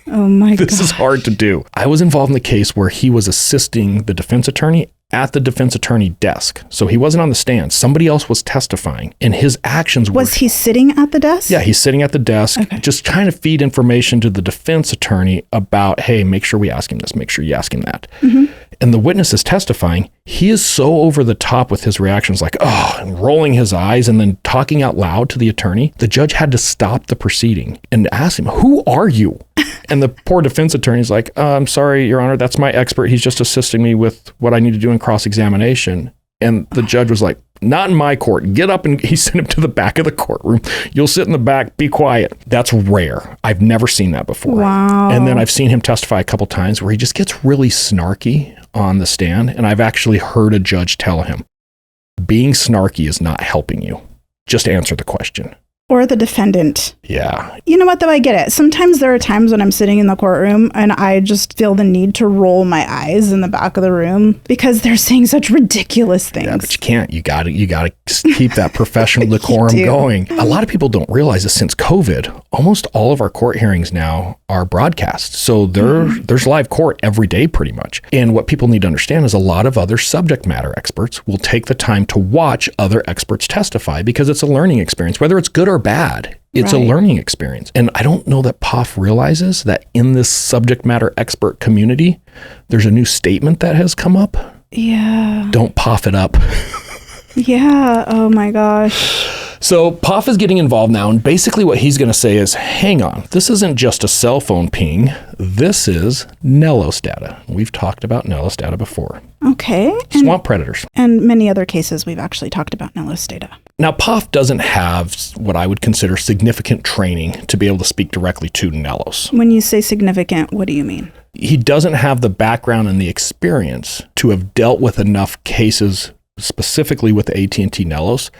Oh my God. This is hard to do. I was involved in the case where he was assisting the defense attorney at the defense attorney desk. So he wasn't on the stand. Somebody else was testifying and his actions Was he sitting at the desk? Yeah, he's sitting at the desk, just trying to feed information to the defense attorney about, hey, make sure we ask him this, make sure you ask him that. Mm-hmm. And the witness is testifying. He is so over the top with his reactions, like, and rolling his eyes and then talking out loud to the attorney. The judge had to stop the proceeding and ask him, who are you? And the poor defense attorney's like, I'm sorry, Your Honor, that's my expert. He's just assisting me with what I need to do in cross-examination. And the judge was like, not in my court. Get up. And he sent him to the back of the courtroom. You'll sit in the back. Be quiet. That's rare. I've never seen that before. Wow. And then I've seen him testify a couple times where he just gets really snarky on the stand. And I've actually heard a judge tell him, being snarky is not helping you. Just answer the question. Or the defendant. Yeah. You know what, though? I get it. Sometimes there are times when I'm sitting in the courtroom and I just feel the need to roll my eyes in the back of the room because they're saying such ridiculous things. Yeah, but you can't. You got to keep that professional decorum going. A lot of people don't realize that since COVID, almost all of our court hearings now are broadcast. So there's live court every day pretty much. And what people need to understand is a lot of other subject matter experts will take the time to watch other experts testify because it's a learning experience, whether it's good or bad. It's a learning experience. And I don't know that Poff realizes that in this subject matter expert community, there's a new statement that has come up. Yeah. Don't Poff it up. Yeah. Oh my gosh. So Poff is getting involved now, and basically what he's going to say is, hang on, this isn't just a cell phone ping. This is Nellos data. We've talked about Nellos data before. Okay. Swamp predators. And many other cases we've actually talked about Nellos data. Now, Poff doesn't have what I would consider significant training to be able to speak directly to Nellos. When you say significant, what do you mean? He doesn't have the background and the experience to have dealt with enough cases, specifically with the AT&T Nellos,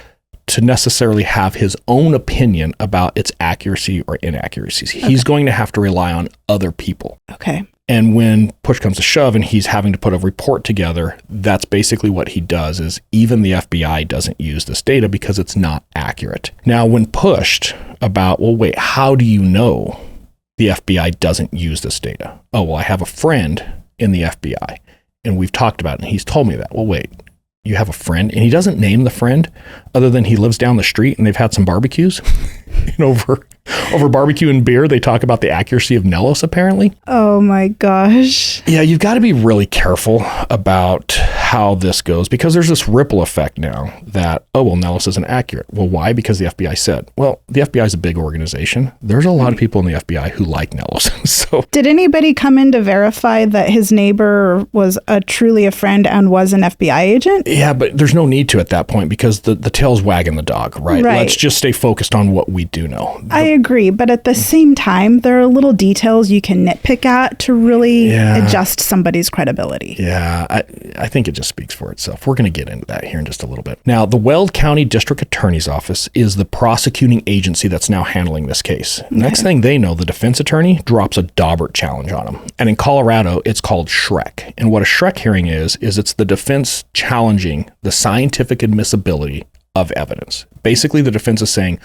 to necessarily have his own opinion about its accuracy or inaccuracies. Okay. He's going to have to rely on other people. Okay. And when push comes to shove and he's having to put a report together, that's basically what he does. Is even the FBI doesn't use this data because it's not accurate. Now, when pushed about, well, wait, how do you know the FBI doesn't use this data? Oh, well, I have a friend in the FBI and we've talked about it and he's told me that. Well, wait, you have a friend? And he doesn't name the friend other than he lives down the street and they've had some barbecues. And over barbecue and beer, they talk about the accuracy of Nellos, apparently. Oh my gosh. Yeah, you've got to be really careful about how this goes because there's this ripple effect now that, oh, well, Nellos isn't accurate. Well, why? Because the FBI said. Well, the FBI is a big organization. There's a lot of people in the FBI who like Nellos. So, did anybody come in to verify that his neighbor was truly a friend and was an FBI agent? Yeah, but there's no need to at that point because the tail's wagging the dog, right? Let's just stay focused on what we do know. I agree, but at the same time, there are little details you can nitpick at to really adjust somebody's credibility. Yeah, I think it just speaks for itself. We're going to get into that here in just a little bit. Now, the Weld County District Attorney's Office is the prosecuting agency that's now handling this case. Okay. Next thing they know, the defense attorney drops a Daubert challenge on them. And in Colorado, it's called Shrek. And what a Shrek hearing is it's the defense challenging the scientific admissibility of evidence. Basically, the defense is saying,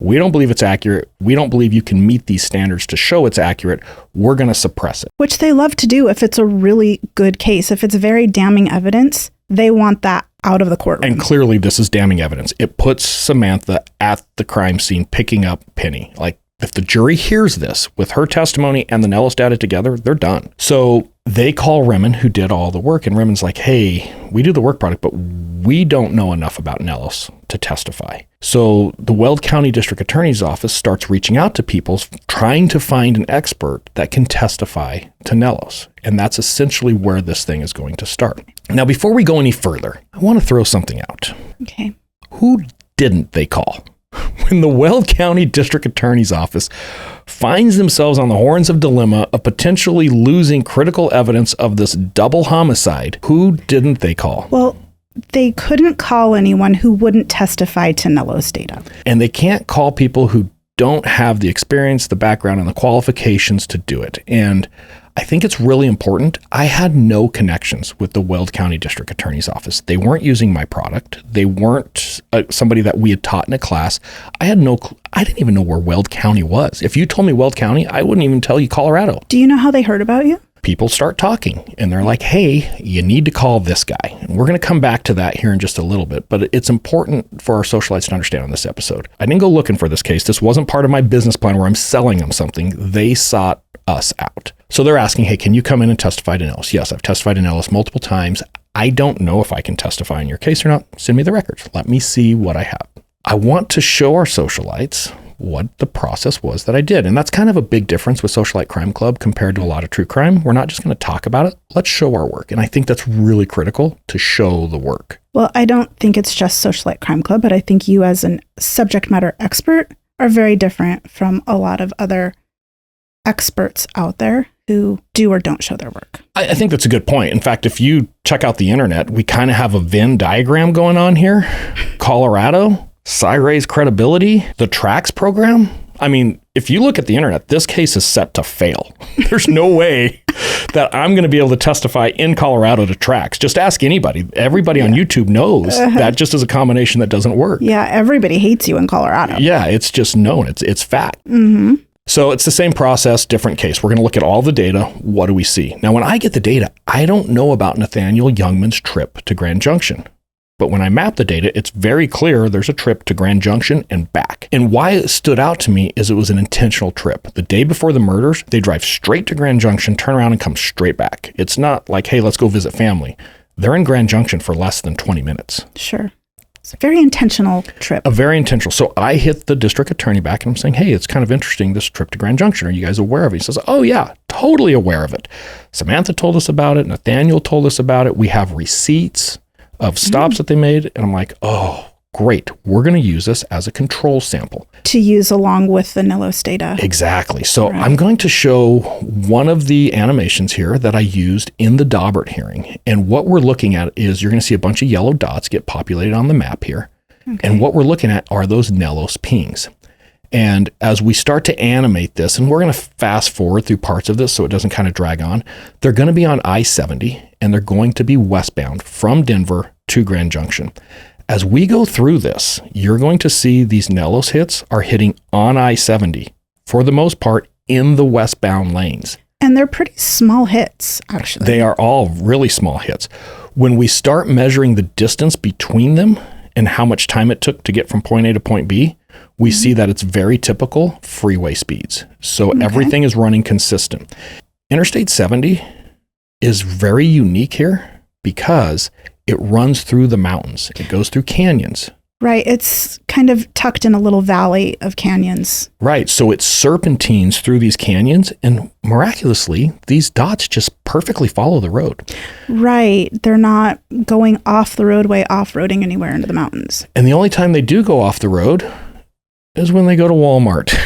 we don't believe it's accurate. We don't believe you can meet these standards to show it's accurate. We're going to suppress it. Which they love to do if it's a really good case. If it's very damning evidence, they want that out of the courtroom. And clearly this is damning evidence. It puts Samantha at the crime scene picking up Pinney. Like, if the jury hears this with her testimony and the Nellos data together, they're done. So they call Remen, who did all the work, and Remen's like, hey, we do the work product, but we don't know enough about Nellos to testify. So the Weld County District Attorney's Office starts reaching out to people, trying to find an expert that can testify to Nellos. And that's essentially where this thing is going to start. Now, before we go any further, I want to throw something out. Okay. Who didn't they call? When the Weld County District Attorney's Office finds themselves on the horns of dilemma of potentially losing critical evidence of this double homicide, who didn't they call? Well, they couldn't call anyone who wouldn't testify to Nellos data. And they can't call people who don't have the experience, the background, and the qualifications to do it. And I think it's really important. I had no connections with the Weld County District Attorney's Office. They weren't using my product. They weren't somebody that we had taught in a class. I didn't even know where Weld County was. If you told me Weld County, I wouldn't even tell you Colorado. Do you know how they heard about you? People start talking and they're like, hey, you need to call this guy. And we're going to come back to that here in just a little bit, but it's important for our socialites to understand on this episode. I didn't go looking for this case. This wasn't part of my business plan where I'm selling them something. They sought us out. So they're asking, hey, can you come in and testify to Nellos? Yes, I've testified to Nellos multiple times. I don't know if I can testify in your case or not. Send me the records. Let me see what I have. I want to show our socialites what the process was that I did. And that's kind of a big difference with Socialite Crime Club compared to a lot of true crime. We're not just going to talk about it. Let's show our work. And I think that's really critical to show the work. Well, I don't think it's just Socialite Crime Club, but I think you as a subject matter expert are very different from a lot of other experts out there who do or don't show their work. I think that's a good point. In fact, if you check out the internet, we kind of have a Venn diagram going on here. Colorado, Ray's credibility, the tracks program. I mean, if you look at the internet, this case is set to fail. There's no way that I'm going to be able to testify in Colorado to tracks. Just ask anybody. Everybody on YouTube knows that just is a combination that doesn't work. Yeah, everybody hates you in Colorado. Yeah, it's just known. It's fact. Mm-hmm. So it's the same process, different case. We're going to look at all the data. What do we see? Now, when I get the data, I don't know about Nathaniel Youngman's trip to Grand Junction. But when I map the data, it's very clear there's a trip to Grand Junction and back. And why it stood out to me is it was an intentional trip. The day before the murders, they drive straight to Grand Junction, turn around and come straight back. It's not like, hey, let's go visit family. They're in Grand Junction for less than 20 minutes. Sure. It's a very intentional trip. A very intentional. So I hit the district attorney back and I'm saying, hey, it's kind of interesting, this trip to Grand Junction. Are you guys aware of it? He says, oh yeah, totally aware of it. Samantha told us about it. Nathaniel told us about it. We have receipts of stops that they made. And I'm like, oh, great. We're going to use this as a control sample. To use along with the NILOS data. Exactly. So I'm going to show one of the animations here that I used in the Daubert hearing. And what we're looking at is you're going to see a bunch of yellow dots get populated on the map here. Okay. And what we're looking at are those NILOS pings. And as we start to animate this, and we're going to fast forward through parts of this so it doesn't kind of drag on, they're going to be on I-70 and they're going to be westbound from Denver to Grand Junction. As we go through this, you're going to see these NILOS hits are hitting on I-70 for the most part in the westbound lanes. And they're pretty small hits, actually. They are all really small hits. When we start measuring the distance between them and how much time it took to get from point A to point B, we see that it's very typical freeway speeds. So everything is running consistent. Interstate 70 is very unique here because it runs through the mountains. It goes through canyons. Right. It's kind of tucked in a little valley of canyons. Right. So it serpentines through these canyons, and miraculously, these dots just perfectly follow the road. Right. They're not going off the roadway, off-roading anywhere into the mountains. And the only time they do go off the road is when they go to Walmart.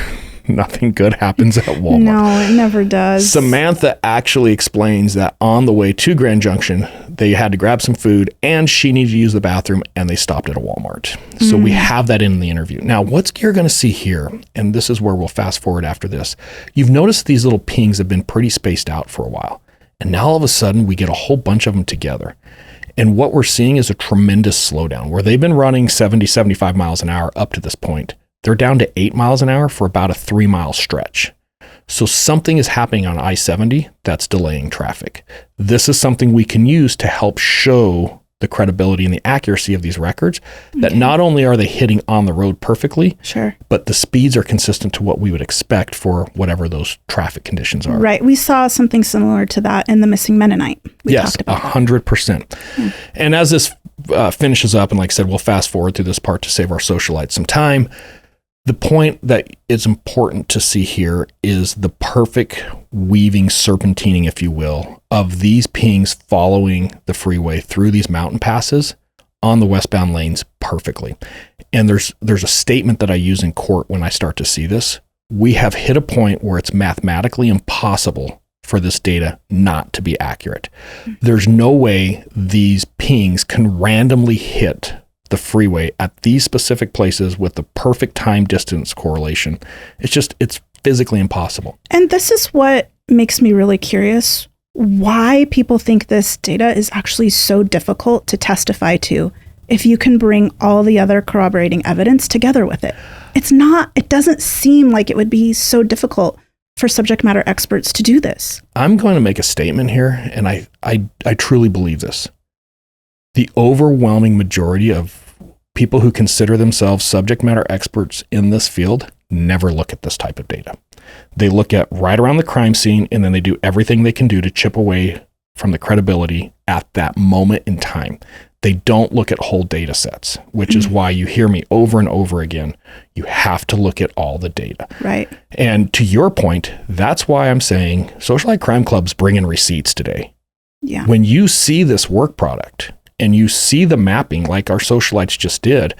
Nothing good happens at Walmart. No, it never does. Samantha actually explains that on the way to Grand Junction, they had to grab some food and she needed to use the bathroom and they stopped at a Walmart. So we have that in the interview. Now, what you're going to see here, and this is where we'll fast forward after this, you've noticed these little pings have been pretty spaced out for a while. And now all of a sudden we get a whole bunch of them together. And what we're seeing is a tremendous slowdown where they've been running 70, 75 miles an hour up to this point. They're down to 8 miles an hour for about a 3-mile stretch. So something is happening on I-70 that's delaying traffic. This is something we can use to help show the credibility and the accuracy of these records, that not only are they hitting on the road perfectly, but the speeds are consistent to what we would expect for whatever those traffic conditions are. Right. We saw something similar to that in the Missing Mennonite. We talked about 100%. And as this finishes up, and like I said, we'll fast forward through this part to save our socialites some time. The point that is important to see here is the perfect weaving, serpentining, if you will, of these pings following the freeway through these mountain passes on the westbound lanes perfectly. And there's a statement that I use in court when I start to see this. We have hit a point where it's mathematically impossible for this data not to be accurate. There's no way these pings can randomly hit the freeway at these specific places with the perfect time distance correlation. It's physically impossible. And this is what makes me really curious, why people think this data is actually so difficult to testify to if you can bring all the other corroborating evidence together with it. It doesn't seem like it would be so difficult for subject matter experts to do this. I'm going to make a statement here, and I truly believe this. The overwhelming majority of people who consider themselves subject matter experts in this field never look at this type of data. They look at right around the crime scene, and then they do everything they can do to chip away from the credibility at that moment in time. They don't look at whole data sets, which is why you hear me over and over again. You have to look at all the data. Right. And to your point, that's why I'm saying Socialite Crime Club's bringing receipts today. Yeah. When you see this work product and you see the mapping like our socialites just did,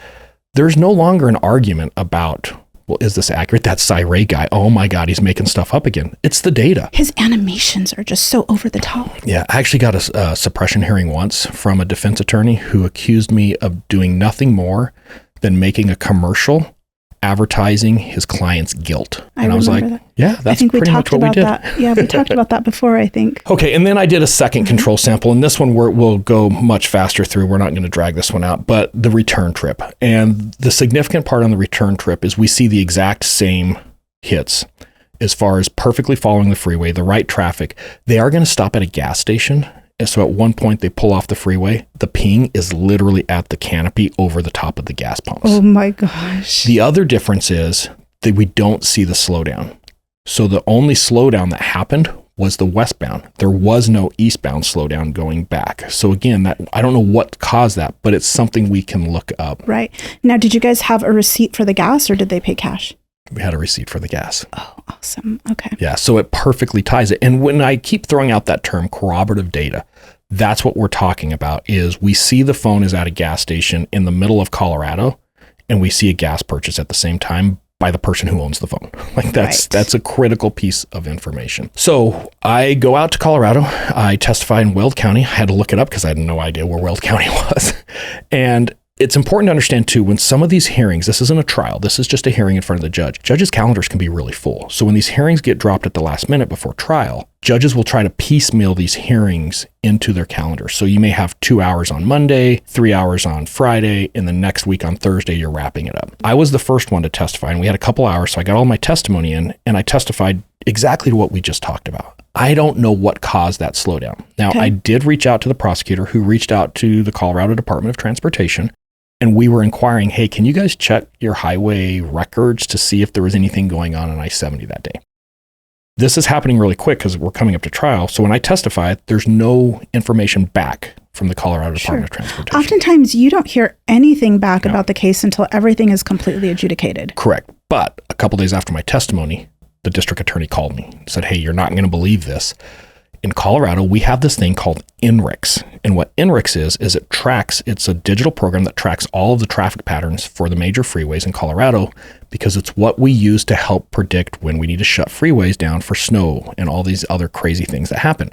there's no longer an argument about, well, is this accurate? That Ray guy, oh my God, he's making stuff up again. It's the data. His animations are just so over the top. Yeah, I actually got a suppression hearing once from a defense attorney who accused me of doing nothing more than making a commercial advertising his client's guilt. And I was like, that. Yeah, that's pretty much what we did. That. Yeah, we talked about that before, I think. Okay, and then I did a second control sample, and this one we'll go much faster through. We're not going to drag this one out, but the return trip. And the significant part on the return trip is we see the exact same hits as far as perfectly following the freeway, the right traffic. They are going to stop at a gas station. And so at one point they pull off the freeway. The ping is literally at the canopy over the top of the gas pumps. Oh my gosh. The other difference is that we don't see the slowdown. So the only slowdown that happened was the westbound. There was no eastbound slowdown going back. So again, that I don't know what caused that, but it's something we can look up. Right. Now, did you guys have a receipt for the gas or did they pay cash? We had a receipt for the gas. Oh, awesome. Okay. Yeah, so it perfectly ties it. And when I keep throwing out that term corroborative data, that's what we're talking about is we see the phone is at a gas station in the middle of Colorado and we see a gas purchase at the same time by the person who owns the phone. Like that's a critical piece of information. So I go out to Colorado. I testify in Weld County. I had to look it up because I had no idea where Weld County was. And it's important to understand too, when some of these hearings, this isn't a trial, this is just a hearing in front of the judge. Judges' calendars can be really full. So when these hearings get dropped at the last minute before trial, judges will try to piecemeal these hearings into their calendar. So you may have 2 hours on Monday, 3 hours on Friday, and the next week on Thursday, you're wrapping it up. I was the first one to testify, and we had a couple hours, so I got all my testimony in, and I testified exactly to what we just talked about. I don't know what caused that slowdown. Now, I did reach out to the prosecutor who reached out to the Colorado Department of Transportation. And we were inquiring, hey, can you guys check your highway records to see if there was anything going on I-70 that day? This is happening really quick because we're coming up to trial. So when I testify, there's no information back from the Colorado Department of Transportation. Oftentimes, you don't hear anything back about the case until everything is completely adjudicated. Correct. But a couple days after my testimony, the district attorney called me and said, hey, you're not going to believe this. In Colorado, we have this thing called INRIX. And what INRIX is it's a digital program that tracks all of the traffic patterns for the major freeways in Colorado because it's what we use to help predict when we need to shut freeways down for snow and all these other crazy things that happen.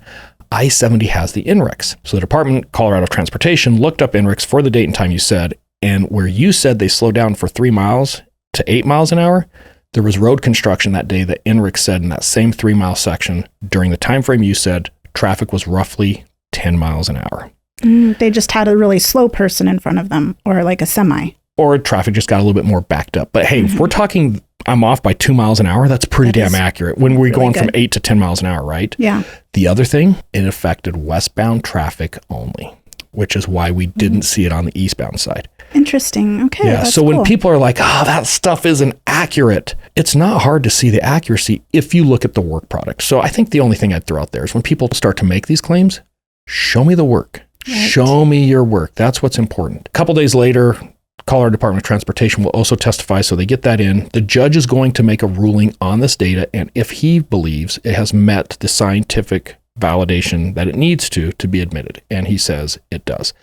I-70 has the INRIX. So the Department of Colorado Transportation looked up INRIX for the date and time you said, and where you said they slowed down for 3 miles to 8 miles an hour, there was road construction that day that INRIX said in that same 3-mile section during the time frame you said traffic was roughly 10 miles an hour. They just had a really slow person in front of them or like a semi. Or traffic just got a little bit more backed up. But hey, if we're talking I'm off by 2 miles an hour, that's pretty damn accurate when we're going from 8 to 10 miles an hour, right? Yeah. The other thing, it affected westbound traffic only, which is why we didn't see it on the eastbound side. Interesting. Okay. Yeah. So when people are like, oh, that stuff isn't accurate, it's not hard to see the accuracy if you look at the work product. So I think the only thing I'd throw out there is when people start to make these claims, show me the work. Right. Show me your work. That's what's important. A couple days later, Colorado Department of Transportation will also testify, so they get that in. The judge is going to make a ruling on this data, and if he believes it has met the scientific validation that it needs to be admitted, and he says it does.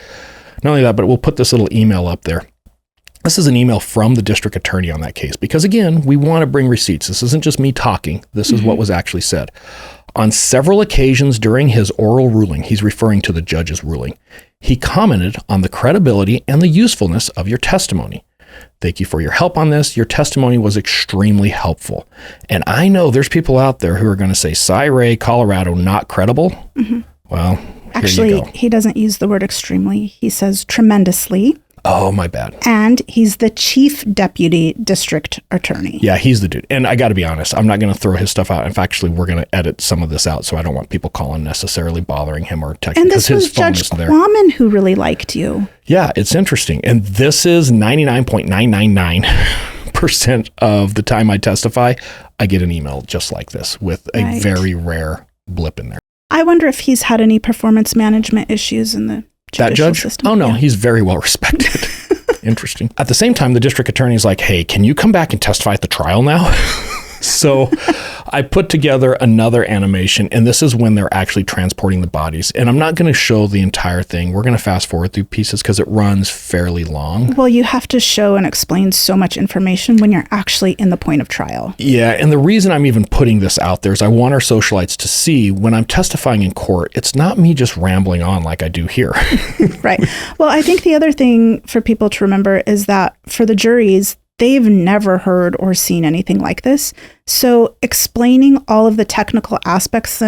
Not only that, but we'll put this little email up there. This is an email from the district attorney on that case, because again, we want to bring receipts. This isn't just me talking. This is what was actually said. On several occasions during his oral ruling, he's referring to the judge's ruling, he commented on the credibility and the usefulness of your testimony. Thank you for your help on this. Your testimony was extremely helpful. And I know there's people out there who are going to say, Ray, Colorado, not credible. Well, actually, he doesn't use the word extremely. He says tremendously. Oh, my bad. And he's the chief deputy district attorney. Yeah, he's the dude. And I got to be honest, I'm not going to throw his stuff out. In fact, actually, we're going to edit some of this out, so I don't want people calling necessarily bothering him or texting. And this was Judge Quammen who really liked you. Yeah, it's interesting. And this is 99.999% of the time I testify, I get an email just like this with a very rare blip in there. I wonder if he's had any performance management issues in the that judge? System. Oh, no, he's very well respected. Interesting. At the same time, the district attorney is like, hey, can you come back and testify at the trial now? So I put together another animation, and this is when they're actually transporting the bodies. And I'm not going to show the entire thing. We're going to fast forward through pieces because it runs fairly long. Well, you have to show and explain so much information when you're actually in the point of trial. Yeah, and the reason I'm even putting this out there is I want our socialites to see when I'm testifying in court, it's not me just rambling on like I do here. Right. Well, I think the other thing for people to remember is that for the juries, they've never heard or seen anything like this. So explaining all of the technical aspects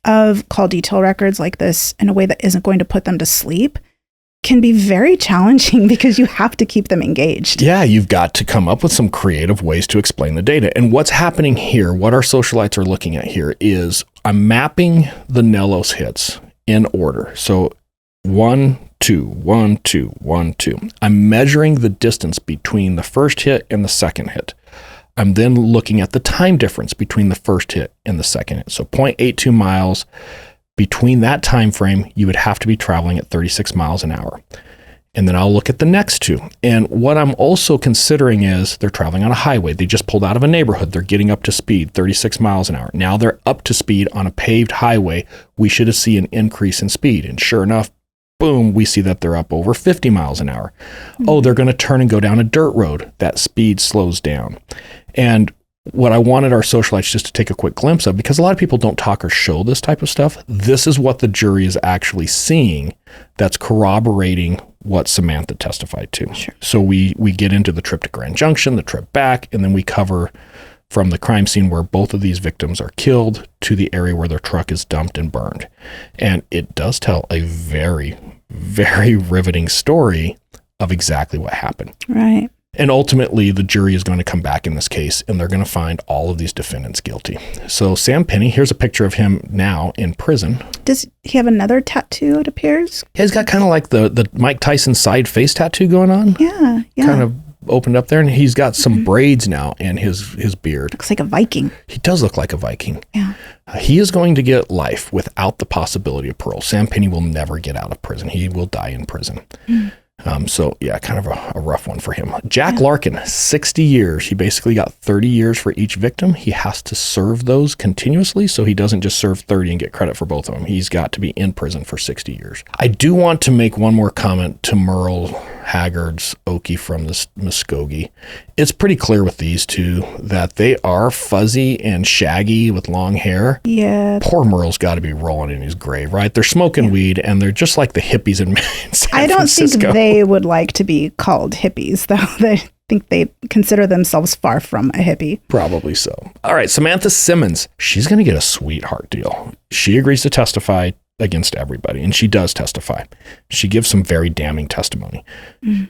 of call detail records like this in a way that isn't going to put them to sleep can be very challenging because you have to keep them engaged. Yeah, you've got to come up with some creative ways to explain the data. And what's happening here, what our socialites are looking at here is I'm mapping the Nellos hits in order. So 1, 2, 1, 2, 1, 2. I'm measuring the distance between the first hit and the second hit. I'm then looking at the time difference between the first hit and the second hit. So 0.82 miles. Between that time frame, you would have to be traveling at 36 miles an hour. And then I'll look at the next two. And what I'm also considering is they're traveling on a highway. They just pulled out of a neighborhood. They're getting up to speed, 36 miles an hour. Now they're up to speed on a paved highway. We should see an increase in speed. And sure enough, boom, we see that they're up over 50 miles an hour. Oh, they're going to turn and go down a dirt road. That speed slows down. And what I wanted our socialites just to take a quick glimpse of, because a lot of people don't talk or show this type of stuff, this is what the jury is actually seeing that's corroborating what Samantha testified to. Sure. So we get into the trip to Grand Junction, the trip back, and then we cover from the crime scene where both of these victims are killed to the area where their truck is dumped and burned. And it does tell a very, very riveting story of exactly what happened. Right. And ultimately, the jury is going to come back in this case, and they're going to find all of these defendants guilty. So Sam Pinney, here's a picture of him now in prison. Does he have another tattoo, it appears? He's got kind of like the Mike Tyson side face tattoo going on. Yeah. Kind of opened up there, and he's got some braids now in his beard. Looks like a Viking. He does look like a Viking. Yeah. He is going to get life without the possibility of parole. Sam Pinney will never get out of prison. He will die in prison. So yeah, kind of a rough one for him. Jack Larkin, 60 years. He basically got 30 years for each victim. He has to serve those continuously, so he doesn't just serve 30 and get credit for both of them. He's got to be in prison for 60 years. I do want to make one more comment to Merle Haggard's Okie from the Muskogee. It's pretty clear with these two that they are fuzzy and shaggy with long hair. Yeah. Poor Merle's got to be rolling in his grave, right? They're smoking weed, and they're just like the hippies in San I don't Francisco. think they would like to be called hippies, though. They think they consider themselves far from a hippie. Probably so. All right, Samantha Simmons. She's going to get a sweetheart deal. She agrees to testify against everybody, and she does testify. She gives some very damning testimony.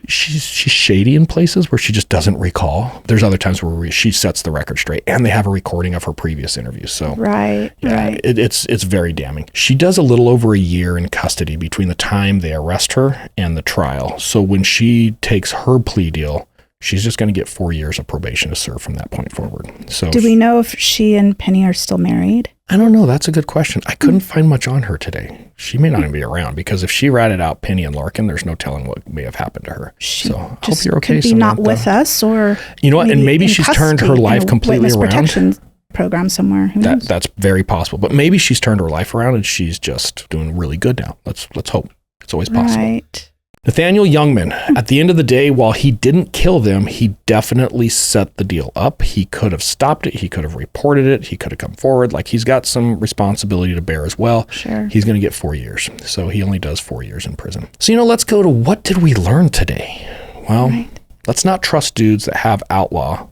She's shady in places where she just doesn't recall. There's other times where she sets the record straight, and they have a recording of her previous interviews. So right. It's very damning. She does a little over a year in custody between the time they arrest her and the trial. So when she takes her plea deal, she's just going to get 4 years of probation to serve from that point forward. So do we know if she and Pinney are still married? I don't know. That's a good question. I couldn't find much on her today. She may not even be around, because if she ratted out Pinney and Larkin, there's no telling what may have happened to her. She so hope you're okay, could be Samantha. not with us, or you know what? And maybe she's turned her life completely around. Protection program somewhere. Who knows? That's very possible. But maybe she's turned her life around and she's just doing really good now. Let's hope. It's always possible. Right. Nathaniel Youngman, at the end of the day, while he didn't kill them, he definitely set the deal up. He could have stopped it. He could have reported it. He could have come forward. Like, he's got some responsibility to bear as well. Sure. He's going to get 4 years. So he only does 4 years in prison. So, let's go to what did we learn today? Well, let's not trust dudes that have outlaw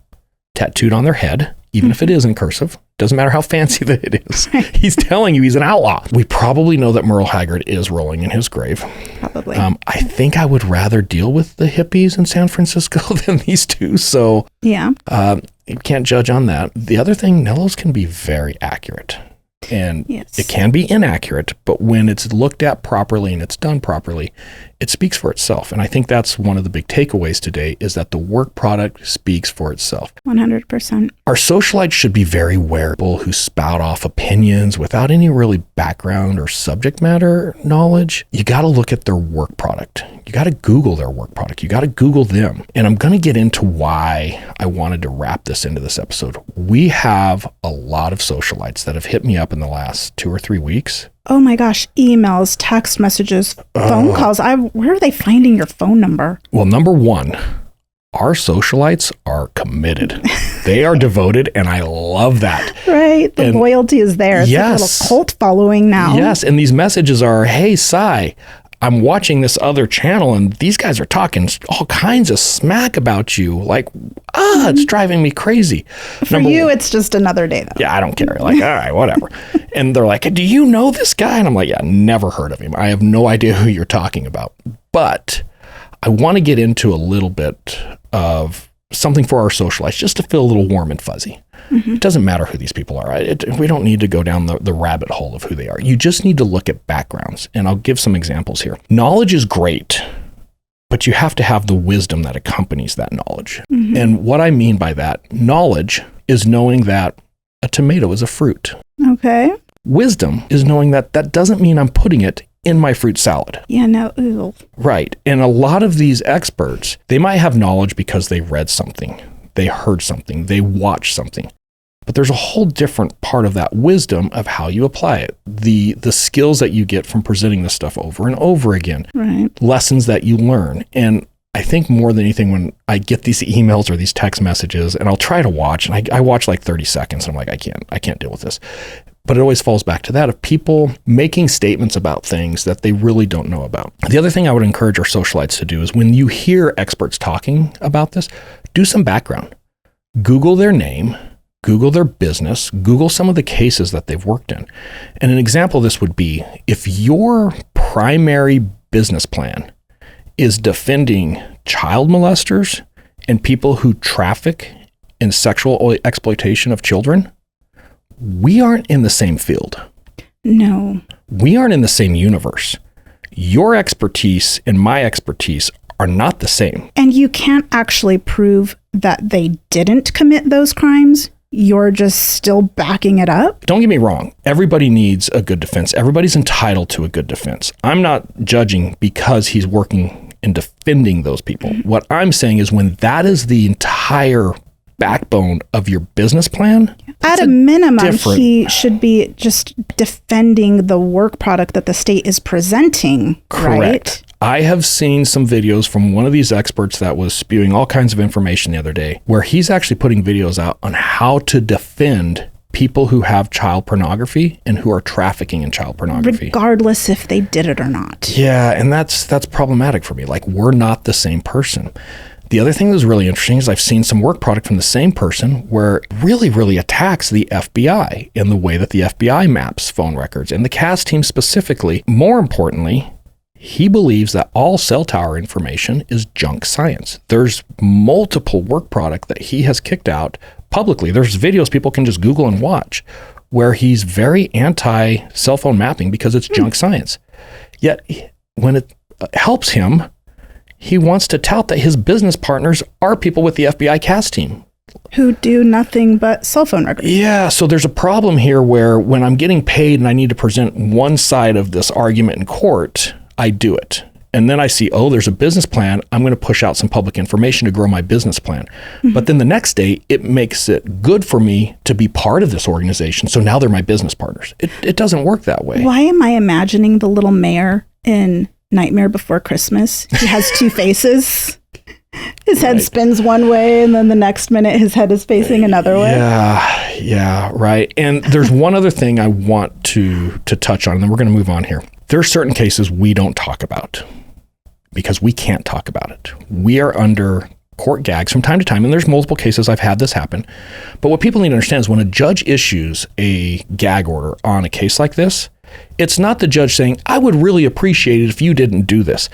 tattooed on their head, even if it is in cursive. Doesn't matter how fancy that it is. He's telling you he's an outlaw. We probably know that Merle Haggard is rolling in his grave. Probably. I think I would rather deal with the hippies in San Francisco than these two. So yeah, you can't judge on that. The other thing, Nello's can be very accurate. And yes, it can be inaccurate, but when it's looked at properly and it's done properly, it speaks for itself. And I think that's one of the big takeaways today, is that the work product speaks for itself. 100%. Our socialites should be very wary of people who spout off opinions without any really background or subject matter knowledge. You got to look at their work product. You got to Google their work product. You got to Google them. And I'm going to get into why I wanted to wrap this into this episode. We have a lot of socialites that have hit me up in the last 2 or 3 weeks. Oh my gosh, emails, text messages, phone calls. Where are they finding your phone number? Well, number one, our socialites are committed. They are devoted, and I love that. Right. The loyalty is there. It's like a little cult following now. Yes. And these messages are, hey, Cy, I'm watching this other channel, and these guys are talking all kinds of smack about you. Like, it's driving me crazy. For you, it's just another day, though. Yeah, I don't care. Like, all right, whatever. And they're like, do you know this guy? And I'm like, yeah, never heard of him. I have no idea who you're talking about. But I want to get into a little bit of something for our socialites, just to feel a little warm and fuzzy. It doesn't matter who these people are. We don't need to go down the rabbit hole of who they are. You just need to look at backgrounds. And I'll give some examples here. Knowledge is great, but you have to have the wisdom that accompanies that knowledge. And what I mean by that, knowledge is knowing that a tomato is a fruit. Okay. Wisdom is knowing that that doesn't mean I'm putting it in my fruit salad. Yeah, no, ooh. Right. And a lot of these experts, they might have knowledge because they read something, they heard something, they watched something. But there's a whole different part of that wisdom of how you apply it. The skills that you get from presenting this stuff over and over again. Right. Lessons that you learn. And I think more than anything, when I get these emails or these text messages, and I'll try to watch, and I watch like 30 seconds, and I'm like, I can't deal with this. But it always falls back to that of people making statements about things that they really don't know about. The other thing I would encourage our socialites to do is when you hear experts talking about this, do some background. Google their name, Google their business, Google some of the cases that they've worked in. And an example of this would be if your primary business plan is defending child molesters and people who traffic in sexual exploitation of children, we aren't in the same field. No. We aren't in the same universe. Your expertise and my expertise are not the same. And you can't actually prove that they didn't commit those crimes. You're just still backing it up? Don't get me wrong. Everybody needs a good defense. Everybody's entitled to a good defense. I'm not judging because he's working and defending those people. What I'm saying is when that is the entire backbone of your business plan, at a minimum, he should be just defending the work product that the state is presenting. Correct. Right? I have seen some videos from one of these experts that was spewing all kinds of information the other day, where he's actually putting videos out on how to defend people who have child pornography and who are trafficking in child pornography. Regardless if they did it or not. Yeah, and that's problematic for me. Like, we're not the same person. The other thing that's really interesting is I've seen some work product from the same person where it really, really attacks the FBI in the way that the FBI maps phone records and the CAS team specifically. More importantly, he believes that all cell tower information is junk science. There's multiple work product that he has kicked out publicly. There's videos people can just Google and watch where he's very anti cell phone mapping because it's junk science. Yet when it helps him, he wants to tout that his business partners are people with the FBI CAS team. Who do nothing but cell phone records. Yeah, so there's a problem here where when I'm getting paid and I need to present one side of this argument in court, I do it. And then I see, oh, there's a business plan. I'm going to push out some public information to grow my business plan. But then the next day, it makes it good for me to be part of this organization. So now they're my business partners. It doesn't work that way. Why am I imagining the little mayor in Nightmare Before Christmas? He has two faces. His head spins one way, and then the next minute his head is facing another way. Yeah, right. And there's one other thing I want to touch on, and then we're going to move on here. There are certain cases we don't talk about because we can't talk about it. We are under court gags from time to time, and there's multiple cases I've had this happen. But what people need to understand is when a judge issues a gag order on a case like this, it's not the judge saying, I would really appreciate it if you didn't do this.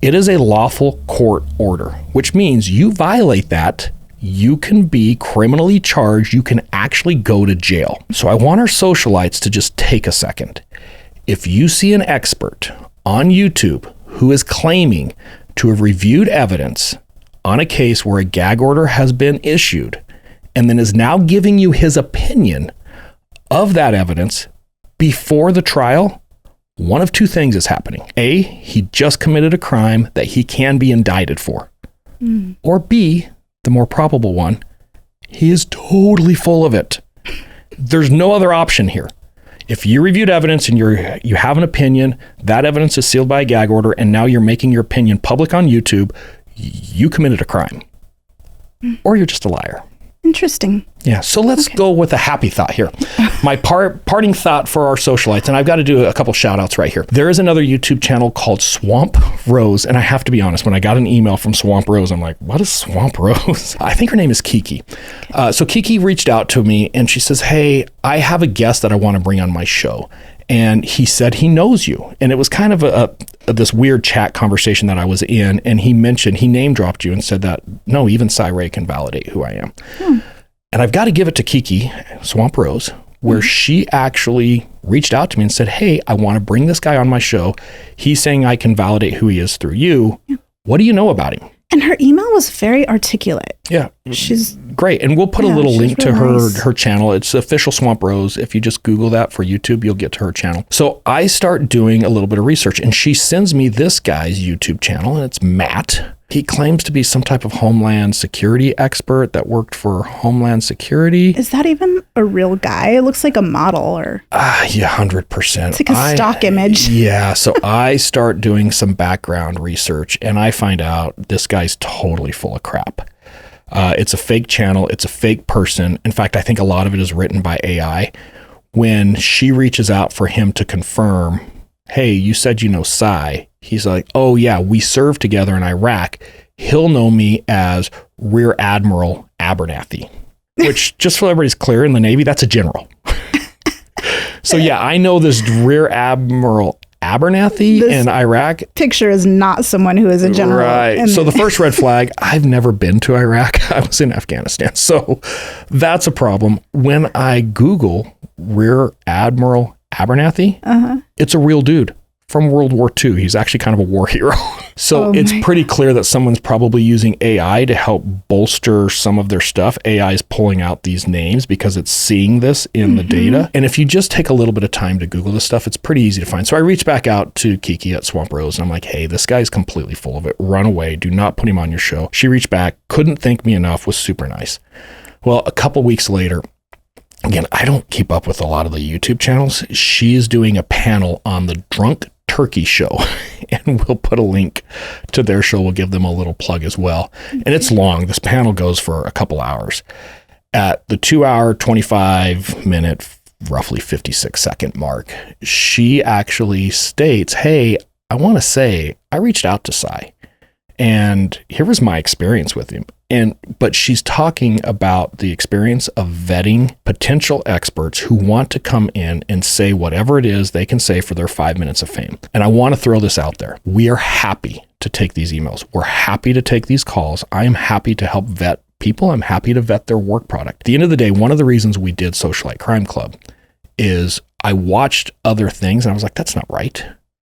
It is a lawful court order, which means you violate that, you can be criminally charged, you can actually go to jail. So I want our socialites to just take a second. If you see an expert on YouTube who is claiming to have reviewed evidence on a case where a gag order has been issued and then is now giving you his opinion of that evidence before the trial, one of two things is happening. A, he just committed a crime that he can be indicted for. Or B, the more probable one, he is totally full of it. There's no other option here. If you reviewed evidence and you have an opinion, that evidence is sealed by a gag order, and now you're making your opinion public on YouTube, you committed a crime. Or you're just a liar. Interesting. Yeah, so let's go with a happy thought here. My parting thought for our socialites, and I've got to do a couple shout outs right here. There is another YouTube channel called Swamp Rose, and I have to be honest, when I got an email from Swamp Rose, I'm like, what is Swamp Rose? I think her name is Kiki. So Kiki reached out to me and she says, hey, I have a guest that I want to bring on my show. And he said he knows you. And it was kind of this weird chat conversation that I was in. And he name dropped you and said that, no, even Ray can validate who I am. And I've got to give it to Kiki, Swamp Rose, where she actually reached out to me and said, hey, I want to bring this guy on my show. He's saying I can validate who he is through you. What do you know about him? And her email was very articulate. Yeah. She's great. And we'll put a little link to really her channel. It's Official Swamp Rose. If you just Google that for YouTube, you'll get to her channel. So I start doing a little bit of research, and she sends me this guy's YouTube channel, and it's Matt. He claims to be some type of Homeland Security expert that worked for Homeland Security. Is that even a real guy? It looks like a model or... Yeah, 100%. It's like a stock image. Yeah, so I start doing some background research, and I find out this guy's totally full of crap. It's a fake channel. It's a fake person. In fact, I think a lot of it is written by AI. When she reaches out for him to confirm, hey, you said you know Cy. He's like, oh yeah, we served together in Iraq. He'll know me as Rear Admiral Abernathy, which just so everybody's clear, in the Navy, that's a general. So yeah, I know this Rear Admiral Abernathy in Iraq. Picture is not someone who is a general. Right. So the first red flag, I've never been to Iraq. I was in Afghanistan. So that's a problem. When I Google Rear Admiral Abernathy, it's a real dude from World War II. He's actually kind of a war hero. So it's pretty clear that someone's probably using AI to help bolster some of their stuff. AI is pulling out these names because it's seeing this in the data. And if you just take a little bit of time to Google this stuff, it's pretty easy to find. So I reached back out to Kiki at Swamp Rose, and I'm like, hey, this guy's completely full of it. Run away. Do not put him on your show. She reached back, couldn't thank me enough, was super nice. Well, a couple weeks later, again, I don't keep up with a lot of the YouTube channels. She is doing a panel on the Drunk Turkey Show, and we'll put a link to their show. We'll give them a little plug as well. And it's long. This panel goes for a couple hours. At the 2 hour, 25 minute, roughly 56-second mark, she actually states, hey, I want to say I reached out to Cy, and here was my experience with him. But she's talking about the experience of vetting potential experts who want to come in and say whatever it is they can say for their 5 minutes of fame. And I want to throw this out there. We are happy to take these emails. We're happy to take these calls. I am happy to help vet people. I'm happy to vet their work product. At the end of the day, one of the reasons we did Socialite Crime Club is I watched other things and I was like, that's not right.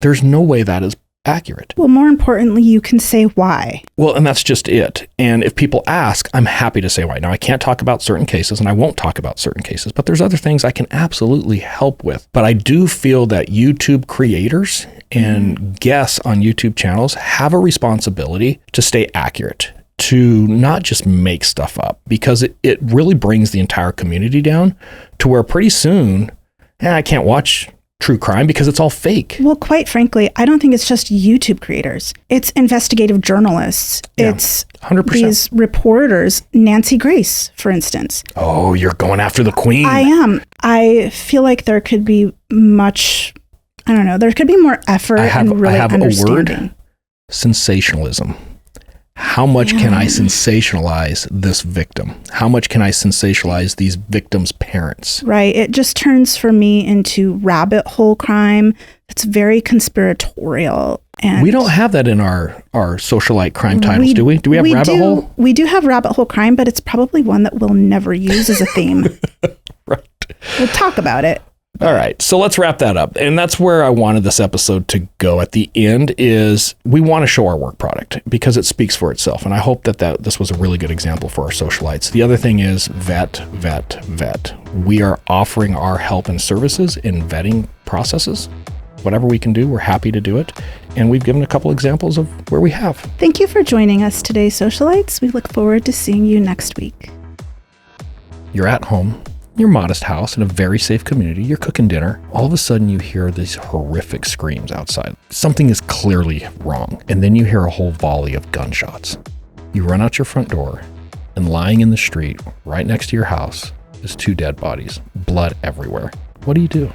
There's no way that is accurate. Well, more importantly, you can say why. Well, and that's just it. And if people ask, I'm happy to say why. Now, I can't talk about certain cases, and I won't talk about certain cases, but there's other things I can absolutely help with. But I do feel that YouTube creators and guests on YouTube channels have a responsibility to stay accurate, to not just make stuff up, because it really brings the entire community down to where pretty soon, I can't watch true crime because it's all fake. Well, quite frankly, I don't think it's just YouTube creators. It's investigative journalists. Yeah, it's 100%. These reporters, Nancy Grace, for instance. Oh, you're going after the queen. I am. I feel like there could be much, I don't know, there could be more effort and really understanding. A word, sensationalism. How much can I sensationalize this victim? How much can I sensationalize these victims' parents? Right. It just turns for me into rabbit hole crime. It's very conspiratorial. And we don't have that in our Socialite crime titles, do we? Do we have rabbit hole? We do have rabbit hole crime, but it's probably one that we'll never use as a theme. Right. We'll talk about it. All right, so let's wrap that up. And that's where I wanted this episode to go at the end is we want to show our work product because it speaks for itself. And I hope that this was a really good example for our socialites. The other thing is vet. We are offering our help and services in vetting processes. Whatever we can do, we're happy to do it. And we've given a couple examples of where we have. Thank you for joining us today, socialites. We look forward to seeing you next week. You're at home. Your modest house in a very safe community, you're cooking dinner. All of a sudden you hear these horrific screams outside. Something is clearly wrong. And then you hear a whole volley of gunshots. You run out your front door, and lying in the street right next to your house is 2 dead bodies, blood everywhere. What do you do?